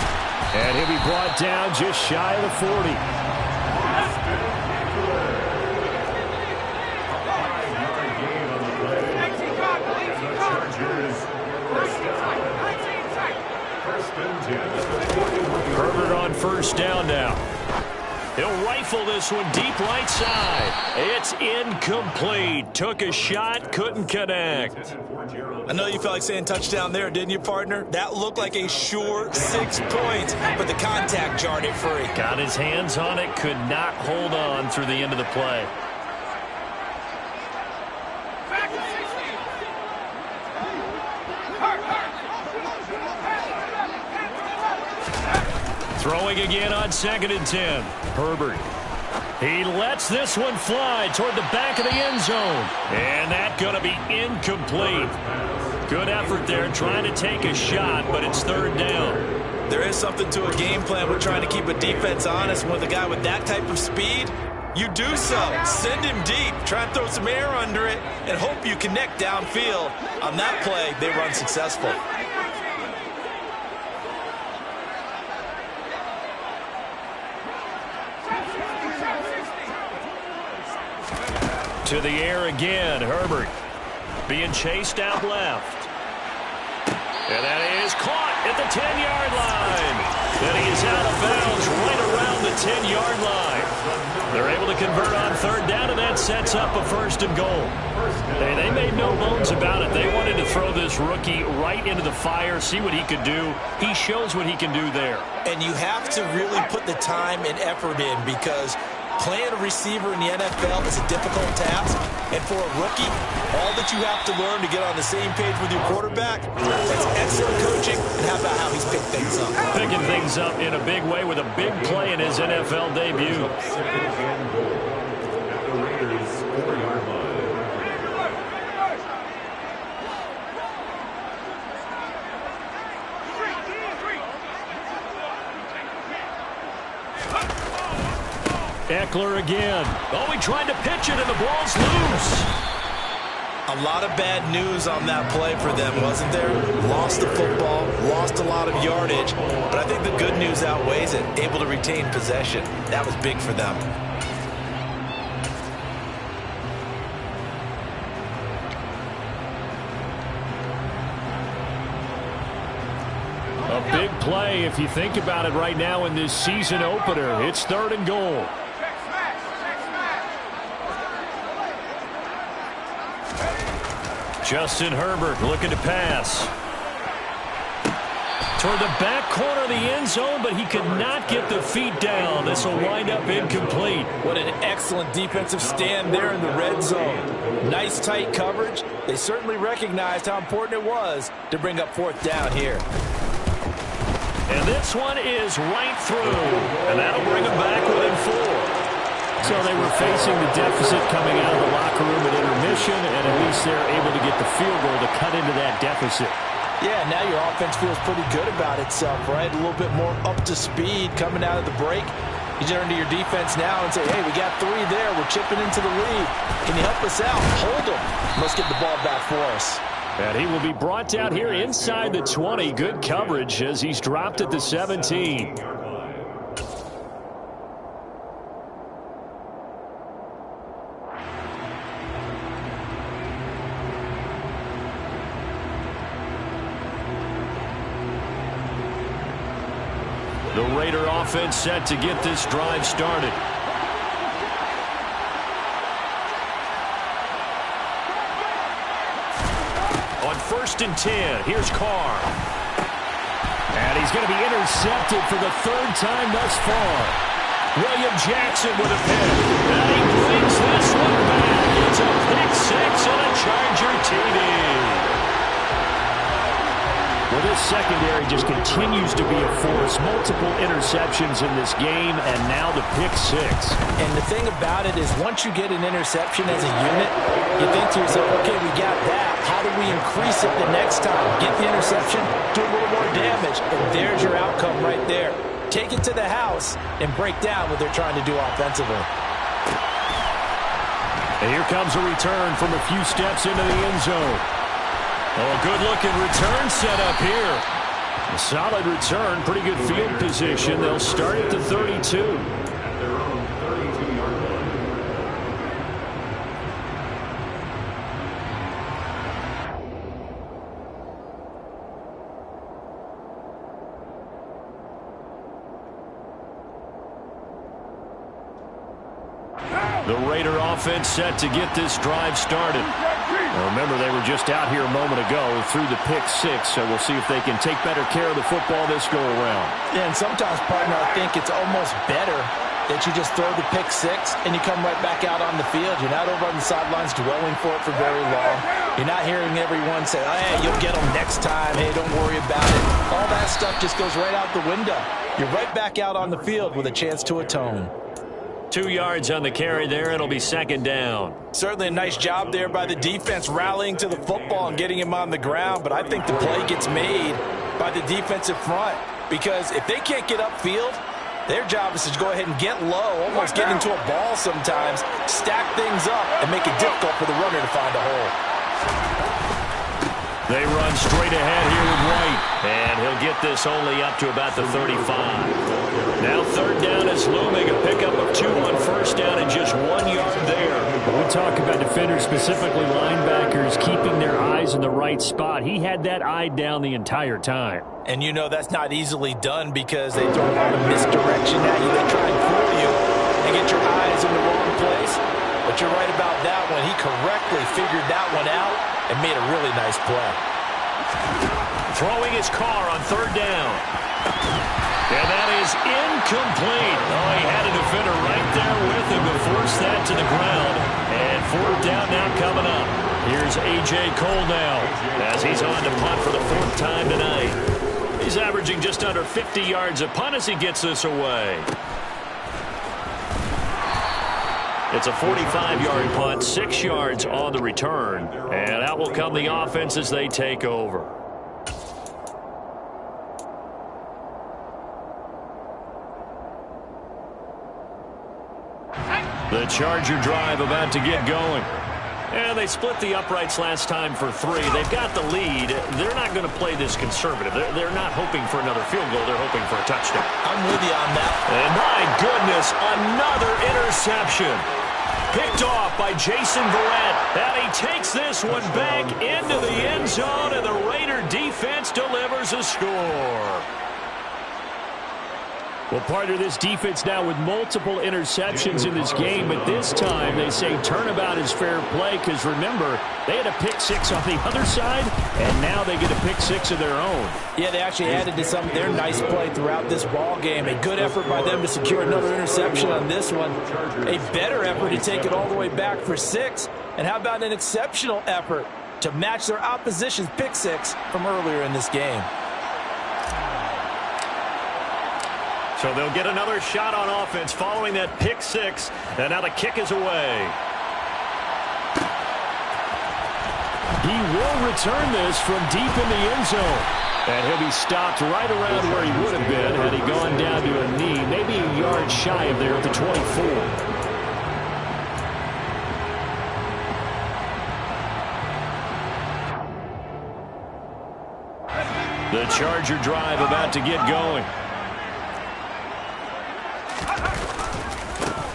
And he'll be brought down just shy of the 40. Herbert on 1st down now. He'll rifle this one deep right side. It's incomplete. Took a shot, couldn't connect. I know you felt like saying touchdown there, didn't you, partner? That looked like a sure 6 points, but the contact jarred it free. Got his hands on it, could not hold on through the end of the play. Throwing again on 2nd and 10. Herbert. He lets this one fly toward the back of the end zone. And that's going to be incomplete. Good effort there trying to take a shot, but it's 3rd down. There is something to a game plan with trying to keep a defense honest. With a guy with that type of speed, you do so. Send him deep. Try and throw some air under it and hope you connect downfield. On that play, they run successful. To the air again, Herbert. Being chased out left. And that is caught at the 10-yard line. Then he is out of bounds right around the 10-yard line. They're able to convert on 3rd down, and that sets up a 1st and goal. Hey, they made no bones about it. They wanted to throw this rookie right into the fire, see what he could do. He shows what he can do there. And you have to really put the time and effort in, because playing a receiver in the NFL is a difficult task. And for a rookie, all that you have to learn to get on the same page with your quarterback, that's excellent coaching. And how about how he's picked things up? Picking things up in a big way with a big play in his NFL debut. Eckler again. Oh, he tried to pitch it, and the ball's loose. A lot of bad news on that play for them, wasn't there? Lost the football, lost a lot of yardage, but I think the good news outweighs it. Able to retain possession. That was big for them. A big play if you think about it right now in this season opener. It's 3rd and goal. Justin Herbert looking to pass. Toward the back corner of the end zone, but he could not get the feet down. This will wind up incomplete. What an excellent defensive stand there in the red zone. Nice tight coverage. They certainly recognized how important it was to bring up 4th down here. And this one is right through. And that'll bring them back within 4. So they were facing the deficit coming out of the locker room at intermission, and at least they're able to get the field goal to cut into that deficit. Yeah, now your offense feels pretty good about itself, right? A little bit more up to speed coming out of the break. You turn to your defense now and say, hey, we got 3 there. We're chipping into the lead. Can you help us out? Hold them. Let's get the ball back for us. And he will be brought down here inside the 20. Good coverage as he's dropped at the 17. The Raider offense set to get this drive started. On 1st and 10, here's Carr. And he's going to be intercepted for the 3rd time thus far. William Jackson with a pick. And he brings this one back. It's a pick 6 and a Charger TD. Well, this secondary just continues to be a force. Multiple interceptions in this game, and now the pick 6. And the thing about it is once you get an interception as a unit, you think to yourself, okay, we got that. How do we increase it the next time? Get the interception, do a little more damage, and there's your outcome right there. Take it to the house and break down what they're trying to do offensively. And here comes a return from a few steps into the end zone. Oh, a good-looking return set up here. A solid return, pretty good field position. They'll start at the 32. The Raider offense set to get this drive started. Now remember, they were just out here a moment ago through the pick 6, so we'll see if they can take better care of the football this go-around. Yeah, and sometimes, partner, I think it's almost better that you just throw the pick 6 and you come right back out on the field. You're not over on the sidelines dwelling for it for very long. You're not hearing everyone say, oh, hey, you'll get them next time. Hey, don't worry about it. All that stuff just goes right out the window. You're right back out on the field with a chance to atone. 2 yards on the carry there. It'll be 2nd down. Certainly a nice job there by the defense rallying to the football and getting him on the ground, but I think the play gets made by the defensive front because if they can't get upfield, their job is to go ahead and get low, almost get into a ball sometimes, stack things up, and make it difficult for the runner to find a hole. They run straight ahead here with White, and he'll get this only up to about the 35. Now 3rd down is looming, a pickup of 2 on 1st down and just 1 yard there. We talk about defenders, specifically linebackers, keeping their eyes in the right spot. He had that eye down the entire time. And you know that's not easily done because they throw a lot of misdirection at you. They try and fool you and get your eyes in the wrong place. But you're right about that one. He correctly figured that one out and made a really nice play. Throwing his Carr on 3rd down. And that is incomplete. Oh, he had a defender right there with him to force that to the ground. And 4th down now coming up. Here's A.J. Cole now as he's on to punt for the 4th time tonight. He's averaging just under 50 yards a punt as he gets this away. It's a 45-yard punt, 6 yards on the return. And out will come the offense as they take over. The Charger drive about to get going. And they split the uprights last time for 3. They've got the lead. They're not going to play this conservative. They're not hoping for another field goal. They're hoping for a touchdown. I'm with you on that. And my goodness, another interception. Picked off by Jason Verrett. And he takes this one back into the end zone, and the Raider defense delivers a score. Well, partner, this defense now with multiple interceptions in this game, but this time they say turnabout is fair play because, remember, they had a pick 6 on the other side, and now they get a pick 6 of their own. Yeah, they actually added to some of their nice play throughout this ball game. A good effort by them to secure another interception on this one. A better effort to take it all the way back for 6. And how about an exceptional effort to match their opposition's pick 6 from earlier in this game? So they'll get another shot on offense following that pick 6. And now the kick is away. He will return this from deep in the end zone. And he'll be stopped right around where he would have been had he gone down to a knee, maybe a yard shy of there at the 24. The Charger drive about to get going.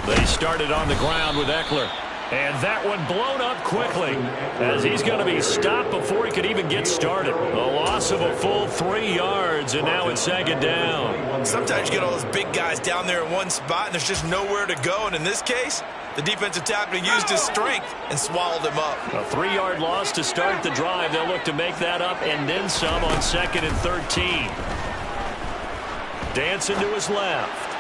They started on the ground with Eckler. And that one blown up quickly as he's going to be stopped before he could even get started. A loss of a full 3 yards, and now it's 2nd down. Sometimes you get all those big guys down there in one spot, and there's just nowhere to go. And in this case, the defensive tackle used his strength and swallowed him up. A 3-yard loss to start the drive. They'll look to make that up and then some on 2nd and 13. Dancing to his left.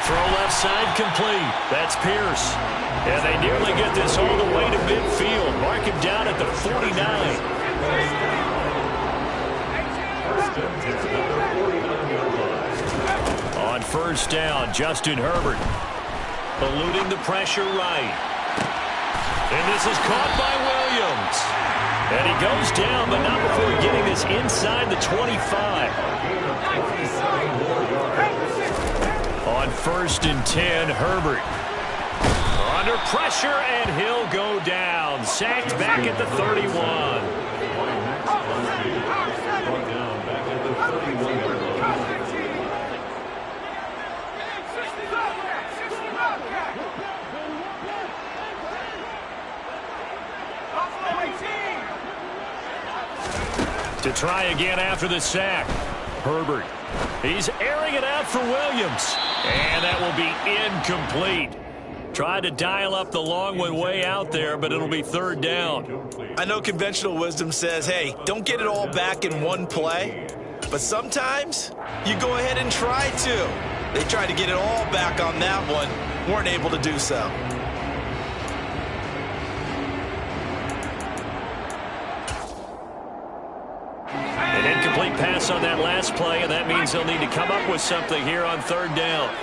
Throw left side complete. That's Pierce. And they nearly get this all the way to midfield. Mark him down at the 49. On 1st down, Justin Herbert eluding the pressure right. And this is caught by Williams. And he goes down, but not before getting this inside the 25. On 1st and 10, Herbert under pressure, and he'll go down. Sacked back at the 31. To try again after the sack. Herbert. He's airing it out for Williams. And that will be incomplete. Tried to dial up the long one way out there, but it'll be 3rd down. I know conventional wisdom says, hey, don't get it all back in one play. But sometimes you go ahead and try to. They tried to get it all back on that one. Weren't able to do so. An incomplete pass on that last play, and that means they'll need to come up with something here on 3rd down.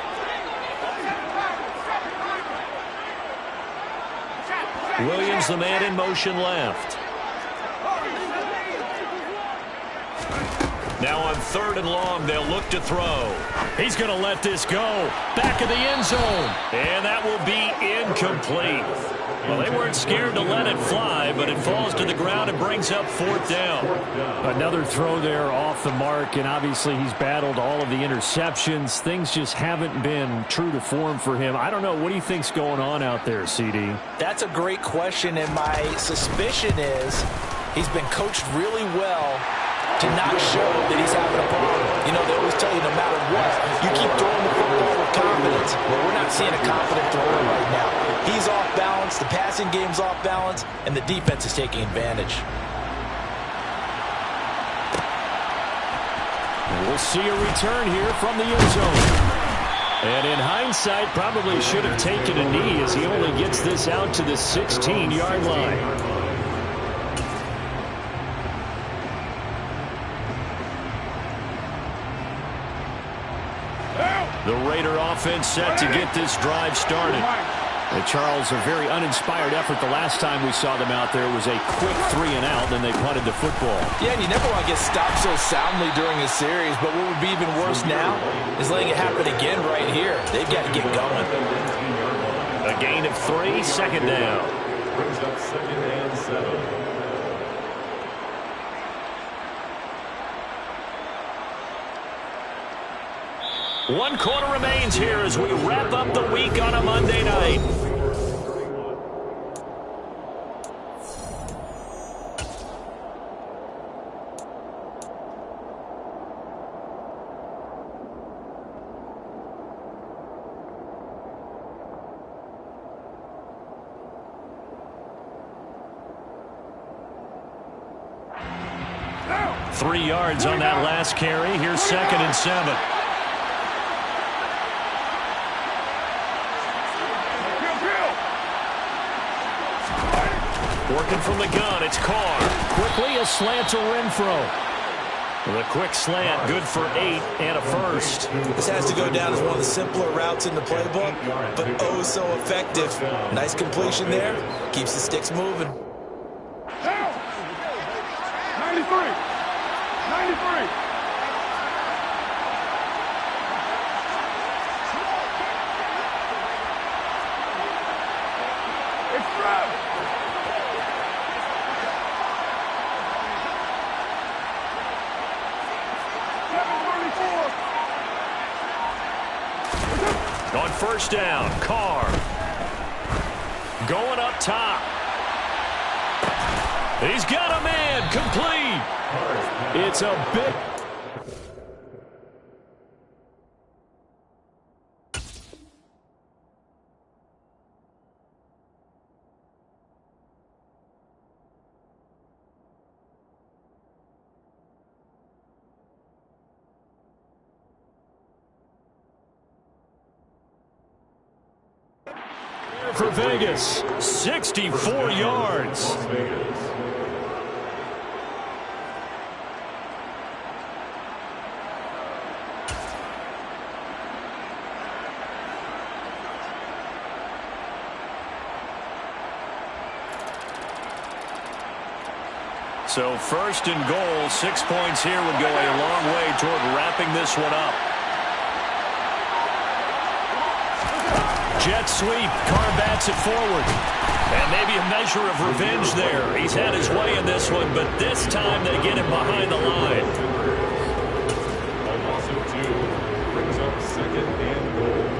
Williams, the man in motion left. Now on 3rd and long, they'll look to throw. He's going to let this go. Back of the end zone. And that will be incomplete. Well, they weren't scared to let it fly, but it falls to the ground and brings up 4th down. Another throw there off the mark, and obviously he's battled all of the interceptions. Things just haven't been true to form for him. I don't know. What do you think's going on out there, CD? That's a great question, and my suspicion is he's been coached really well to not show that he's having a problem. You know, they always tell you no matter what, you keep throwing the football with confidence. Well, we're not seeing a confident thrower right now. He's off balance, the passing game's off balance, and the defense is taking advantage. We'll see a return here from the end zone. And in hindsight, probably should have taken a knee as he only gets this out to the 16-yard line. The Raider offense set to get this drive started. Charles, a very uninspired effort the last time we saw them out there was a quick 3-and-out, then they punted the football. Yeah, and you never want to get stopped so soundly during a series, but what would be even worse now is letting it happen again right here. They've got to get going. A gain of 3, second down. Brings up 2nd and 7. One quarter remains here as we wrap up the week on a Monday night. Now. 3 yards on that last carry. Here's 2nd and 7. Working from the gun, it's Carr. Quickly, a slant to Renfro. The quick slant, good for 8 and a first. This has to go down as one of the simpler routes in the playbook, but oh so effective. Nice completion there. Keeps the sticks moving. Down. 93. 93. It's Trev. On first down, Carr. Going up top. He's got a man, complete. It's a big... for Vegas, 64 yards. So 1st and goal, 6 points here would go a long way toward wrapping this one up. Jet sweep, Carr bats it forward. And maybe a measure of revenge there. He's had his way in this one, but this time they get him behind the line. A loss of 2 brings up 2nd and goal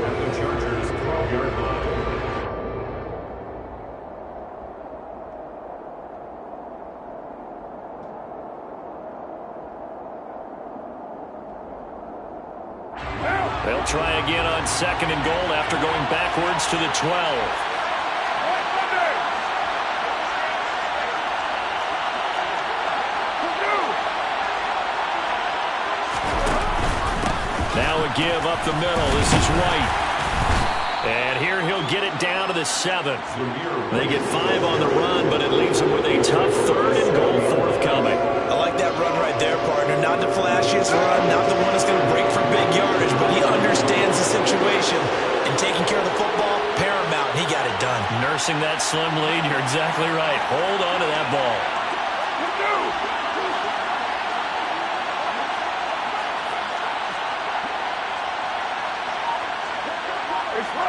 at the Chargers' 12-yard line. They'll try again on 2nd and goal after going backwards to the 12. Now a give up the middle. This is White. And here he'll get it down to the 7th. They get 5 on the run, but it leaves them with a tough 3rd and goal forthcoming. I like that run right there, partner. Not the flashiest run, not the one that's going to break for big yardage, but he understands the situation. And taking care of the football, paramount. He got it done. Nursing that slim lead, you're exactly right. Hold on to that ball.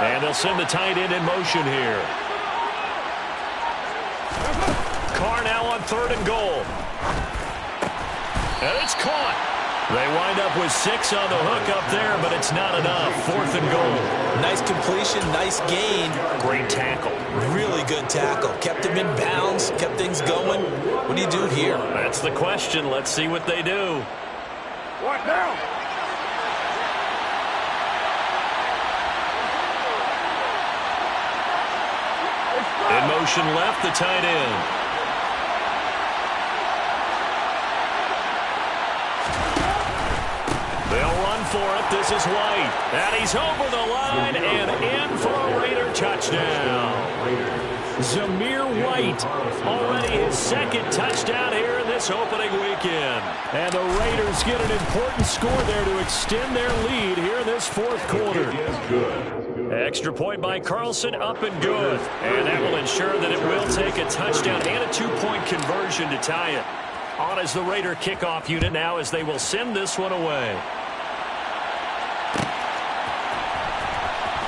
And they'll send the tight end in motion here. Carr now on 3rd and goal. And it's caught. They wind up with 6 on the hook up there, but it's not enough. 4th and goal. Nice completion, nice gain. Great tackle. Really good tackle. Kept him in bounds, kept things going. What do you do here? That's the question. Let's see what they do. What now? In motion left, the tight end. They'll run for it. This is White. And he's over the line and in for a Raider touchdown. Zamir White, already his 2nd touchdown here in this opening weekend. And the Raiders get an important score there to extend their lead here in this 4th quarter. Extra point by Carlson, up and good. And that will ensure that it will take a touchdown and a 2-point conversion to tie it. On as the Raider kickoff unit now as they will send this one away.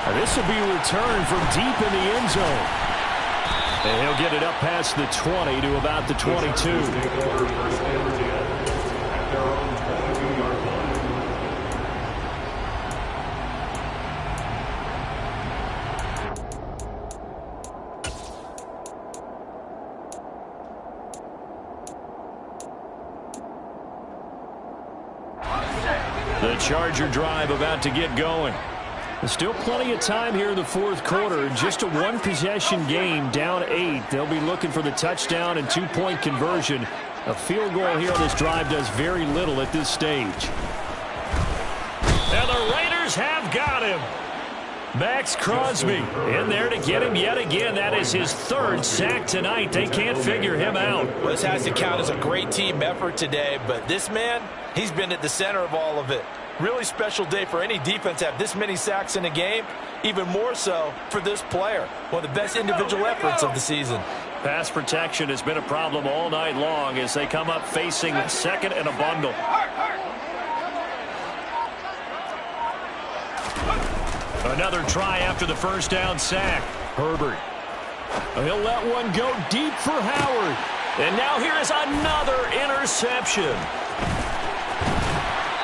And this will be returned from deep in the end zone. And he'll get it up past the 20 to about the 22. The Charger drive about to get going. There's still plenty of time here in the fourth quarter. Just a one-possession game, down 8. They'll be looking for the touchdown and two-point conversion. A field goal here on this drive does very little at this stage. And the Raiders have got him. Maxx Crosby in there to get him yet again. That is his third sack tonight. They can't figure him out. Well, this has to count as a great team effort today, but this man, he's been at the center of all of it. Really special day for any defense to have this many sacks in a game, even more so for this player. One of the best individual efforts of the season. Pass protection has been a problem all night long as they come up facing second and a bundle. Another try after the first down sack. Herbert. He'll let one go deep for Howard. And now here is another interception.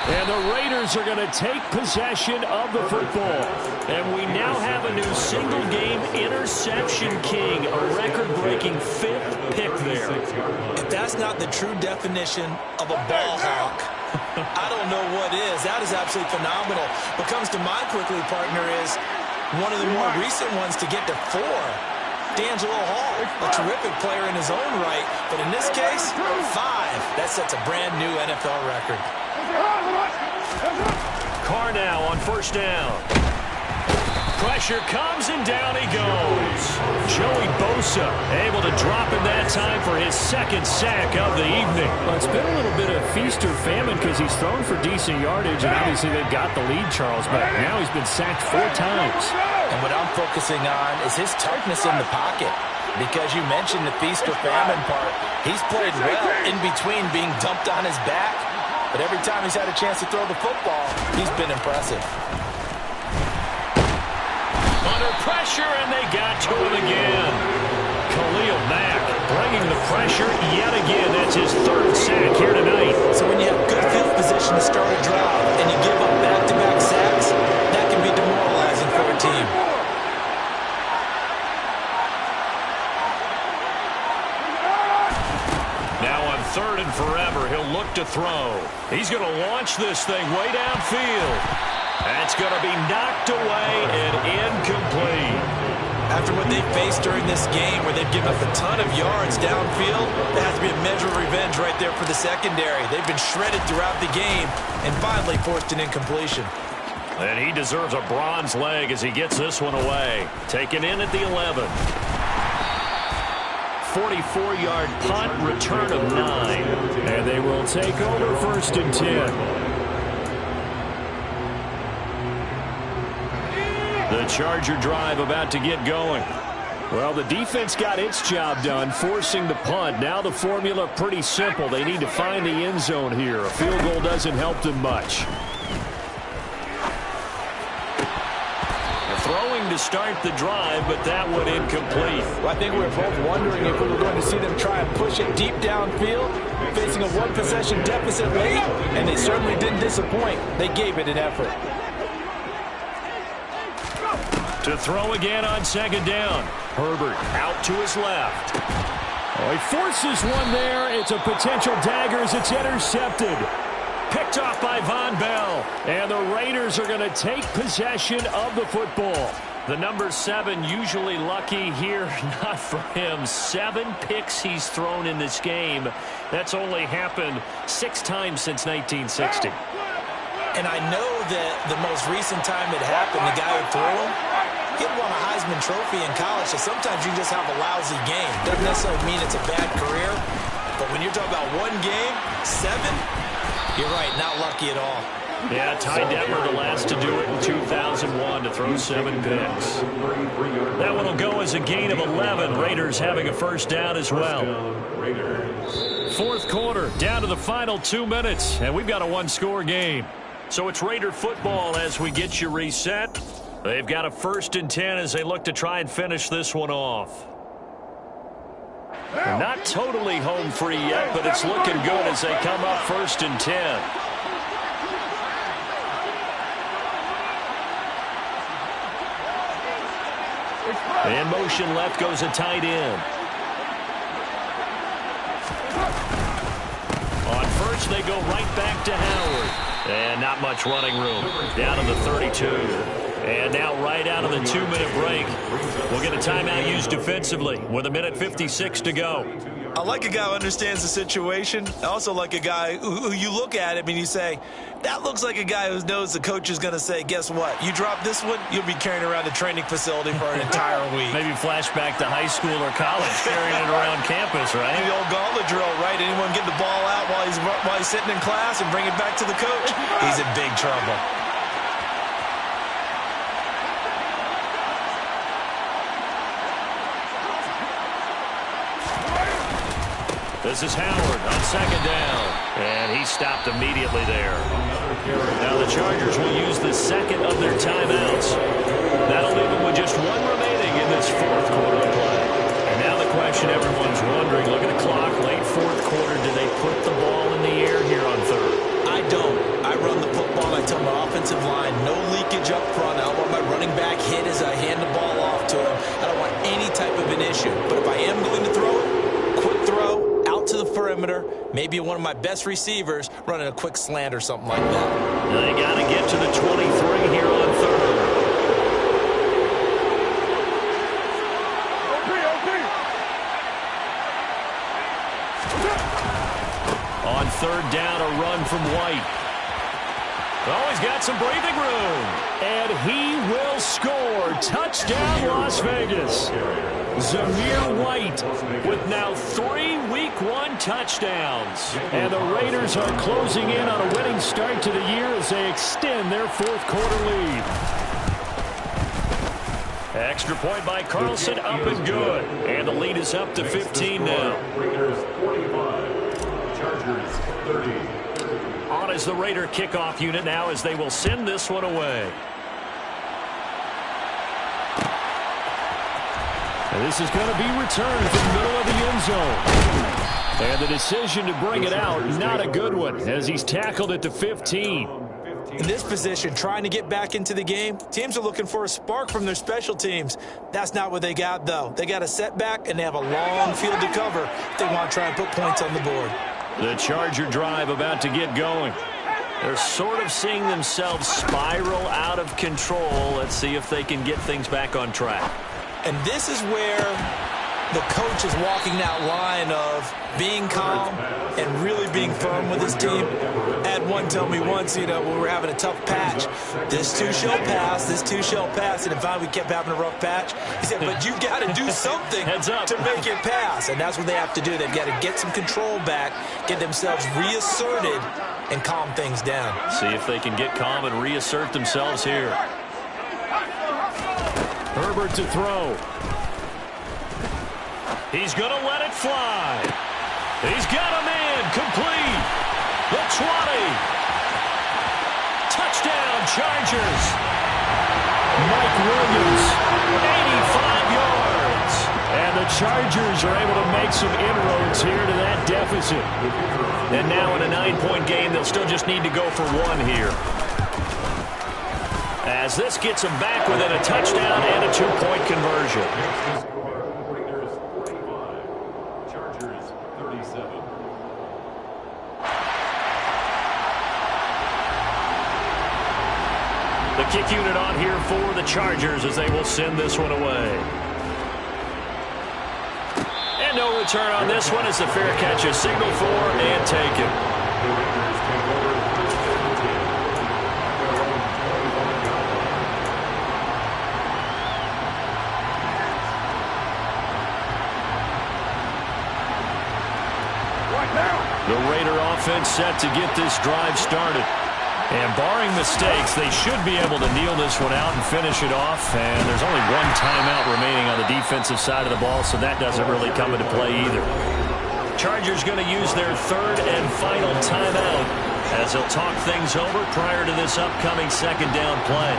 And the Raiders are going to take possession of the football. And we now have a new single-game interception king, a record-breaking 5th pick there. If that's not the true definition of a ball hawk, I don't know what is. That is absolutely phenomenal. What comes to mind quickly, partner, is one of the more recent ones to get to 4. D'Angelo Hall, a terrific player in his own right. But in this case, 5. That sets a brand-new NFL record. Carr now on first down. Pressure comes and down he goes. Joey Bosa able to drop him that time for his second sack of the evening. Well, it's been a little bit of feast or famine because he's thrown for decent yardage, and obviously they've got the lead, Charles, but now he's been sacked 4 times. And what I'm focusing on is his toughness in the pocket. Because you mentioned the feast or famine part, he's played well in between being dumped on his back. But every time he's had a chance to throw the football, he's been impressive. Under pressure, and they got to him again. Khalil Mack bringing the pressure yet again. That's his 3rd sack here tonight. So when you have good field position to start a drive and you give up back-to-back sacks, that can be demoralizing for a team. Now on 3rd and forever, he'll look to throw. He's going to launch this thing way downfield. That's going to be knocked away and incomplete. After what they faced during this game where they've given up a ton of yards downfield, there has to be a measure of revenge right there for the secondary. They've been shredded throughout the game and finally forced an incompletion. And he deserves a bronze leg as he gets this one away. Taken in at the 11. 44-yard punt, return of 9. And they will take over 1st and 10. The Charger drive about to get going. Well, the defense got its job done, forcing the punt. Now the formula pretty simple. They need to find the end zone here. A field goal doesn't help them much. Throwing to start the drive, but that one incomplete. Well, I think we were both wondering if we were going to see them try and push it deep downfield, facing a one-possession deficit late, and they certainly didn't disappoint. They gave it an effort. To throw again on 2nd down. Herbert out to his left. Oh, he forces one there. It's a potential dagger as it's intercepted. Picked off by Von Bell. And the Raiders are going to take possession of the football. The number 7 usually lucky here. Not for him. 7 picks he's thrown in this game. That's only happened 6 times since 1960. And I know that the most recent time it happened, the guy who threw him, he won a Heisman Trophy in college, so sometimes you just have a lousy game. Doesn't necessarily mean it's a bad career, but when you're talking about one game, 7, you're right, not lucky at all. Yeah, Ty Detmer, the last to do it in 2001, to throw 7 picks. That one will go as a gain of 11. Raiders having a first down as well. 4th quarter, down to the final 2 minutes, and we've got a 1-score game. So it's Raider football as we get you reset. They've got a 1st and 10 as they look to try and finish this one off. They're not totally home free yet, but it's looking good as they come up 1st and 10. In motion left goes a tight end. On first, they go right back to Howard. And not much running room. Down to the 32. And now right out of the 2-minute break. We'll get a timeout used defensively with 1:56 to go. I like a guy who understands the situation. I also like a guy who you look at him and you say, that looks like a guy who knows the coach is going to say, guess what? You drop this one, you'll be carrying around the training facility for an entire week. Maybe flashback to high school or college, carrying it around campus, right? The old gauntlet drill, right? Anyone get the ball out while he's sitting in class and bring it back to the coach? He's in big trouble. This is Howard on 2nd down. And he stopped immediately there. Now the Chargers will use the 2nd of their timeouts. That'll leave them with just 1 remaining in this 4th quarter of play. And now the question everyone's wondering, look at the clock, late 4th quarter, do they put the ball in the air here on 3rd? I don't. I run the football. I tell my offensive line, no leakage up front. I don't want my running back hit as I hand the ball off to him. I don't want any type of an issue. But if I am going to throw it, quick throw, out to the perimeter, maybe one of my best receivers running a quick slant or something like that. Now they got to get to the 23 here on 3rd. On 3rd down, a run from White. Oh, he's got some breathing room. And he will score. Touchdown, Las Vegas. Zamir White with now 3 Week 1 touchdowns. And the Raiders are closing in on a winning start to the year as they extend their 4th quarter lead. Extra point by Carlson, up and good. And the lead is up to 15 now. Raiders 45, Chargers 30. On is the Raider kickoff unit now as they will send this one away. And this is going to be returned from the middle of the end zone. And the decision to bring it out, not a good one, as he's tackled at the 15. In this position, trying to get back into the game, teams are looking for a spark from their special teams. That's not what they got, though. They got a setback, and they have a long field to cover if they want to try and put points on the board. The Charger drive about to get going. They're sort of seeing themselves spiral out of control. Let's see if they can get things back on track. And this is where the coach is walking that line of being calm and really being firm with his team. I had one tell me once, when we were having a tough patch, this too shall pass, this too shall pass. And finally we kept having a rough patch. He said, but you've got to do something to make it pass. And that's what they have to do. They've got to get some control back, get themselves reasserted, and calm things down. See if they can get calm and reassert themselves here. Herbert to throw. He's going to let it fly. He's got a man complete. The 20. Touchdown, Chargers. Mike Williams, 85 yards. And the Chargers are able to make some inroads here to that deficit. And now in a 9-point game, they'll still just need to go for 1 here. As this gets them back within a touchdown and a 2-point conversion. Raiders 45, Chargers 37. The kick unit on here for the Chargers as they will send this one away. And no return on this one as the fair catch is signaled for and taken. The Raiders take over 1st and 10. The Raider offense set to get this drive started. And barring mistakes, they should be able to kneel this one out and finish it off. And there's only 1 timeout remaining on the defensive side of the ball, so that doesn't really come into play either. Chargers going to use their 3rd and final timeout as they'll talk things over prior to this upcoming 2nd down play.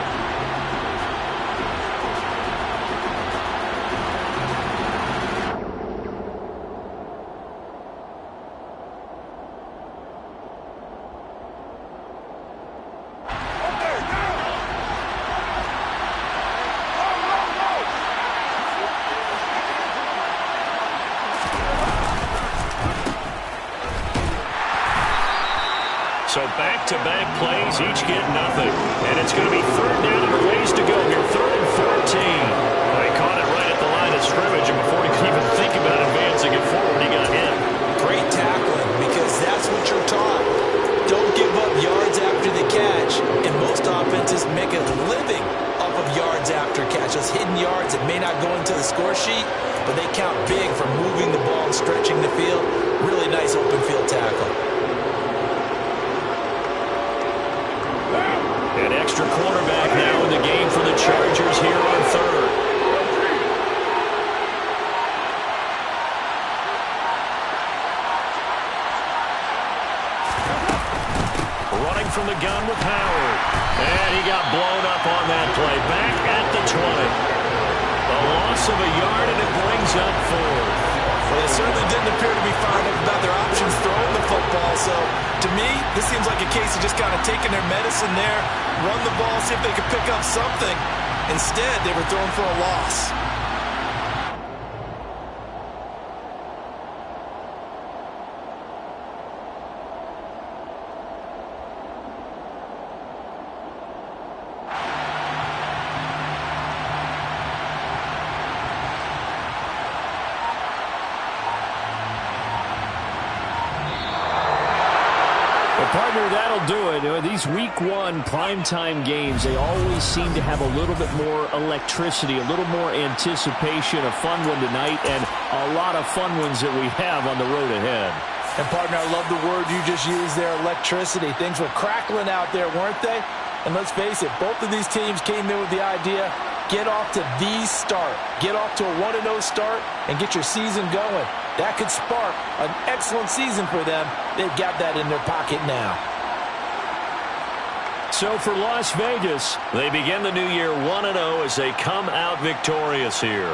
back-to-back plays, each get nothing. And it's going to be third down and a ways to go here, 3rd and 14. They caught it right at the line of scrimmage, and before he could even think about advancing it forward, he got hit. Great tackling, because that's what you're taught. Don't give up yards after the catch, and most offenses make a living off of yards after catch. Those hidden yards that may not go into the score sheet, but they count big for moving the ball and stretching the field. Really nice open field tackle. An extra quarterback now in the game for the Chargers here on 3rd. Running from the gun with Howard. And he got blown up on that play. Back at the 20. A loss of a yard, and it brings up 4th. Well, they certainly didn't appear to be fired up about their options throwing the football. So, to me, this seems like a case of just kind of taking their medicine there, run the ball, see if they could pick up something. Instead, they were throwing for a loss. Partner, that'll do it. These week 1 primetime games, they always seem to have a little bit more electricity, a little more anticipation. A fun one tonight, and a lot of fun ones that we have on the road ahead. And, partner, I love the word you just used there, electricity. Things were crackling out there, weren't they? And let's face it, both of these teams came in with the idea, get off to the start. Get off to a 1-0 start and get your season going. That could spark an excellent season for them. They've got that in their pocket now. So for Las Vegas, they begin the new year 1-0 as they come out victorious here.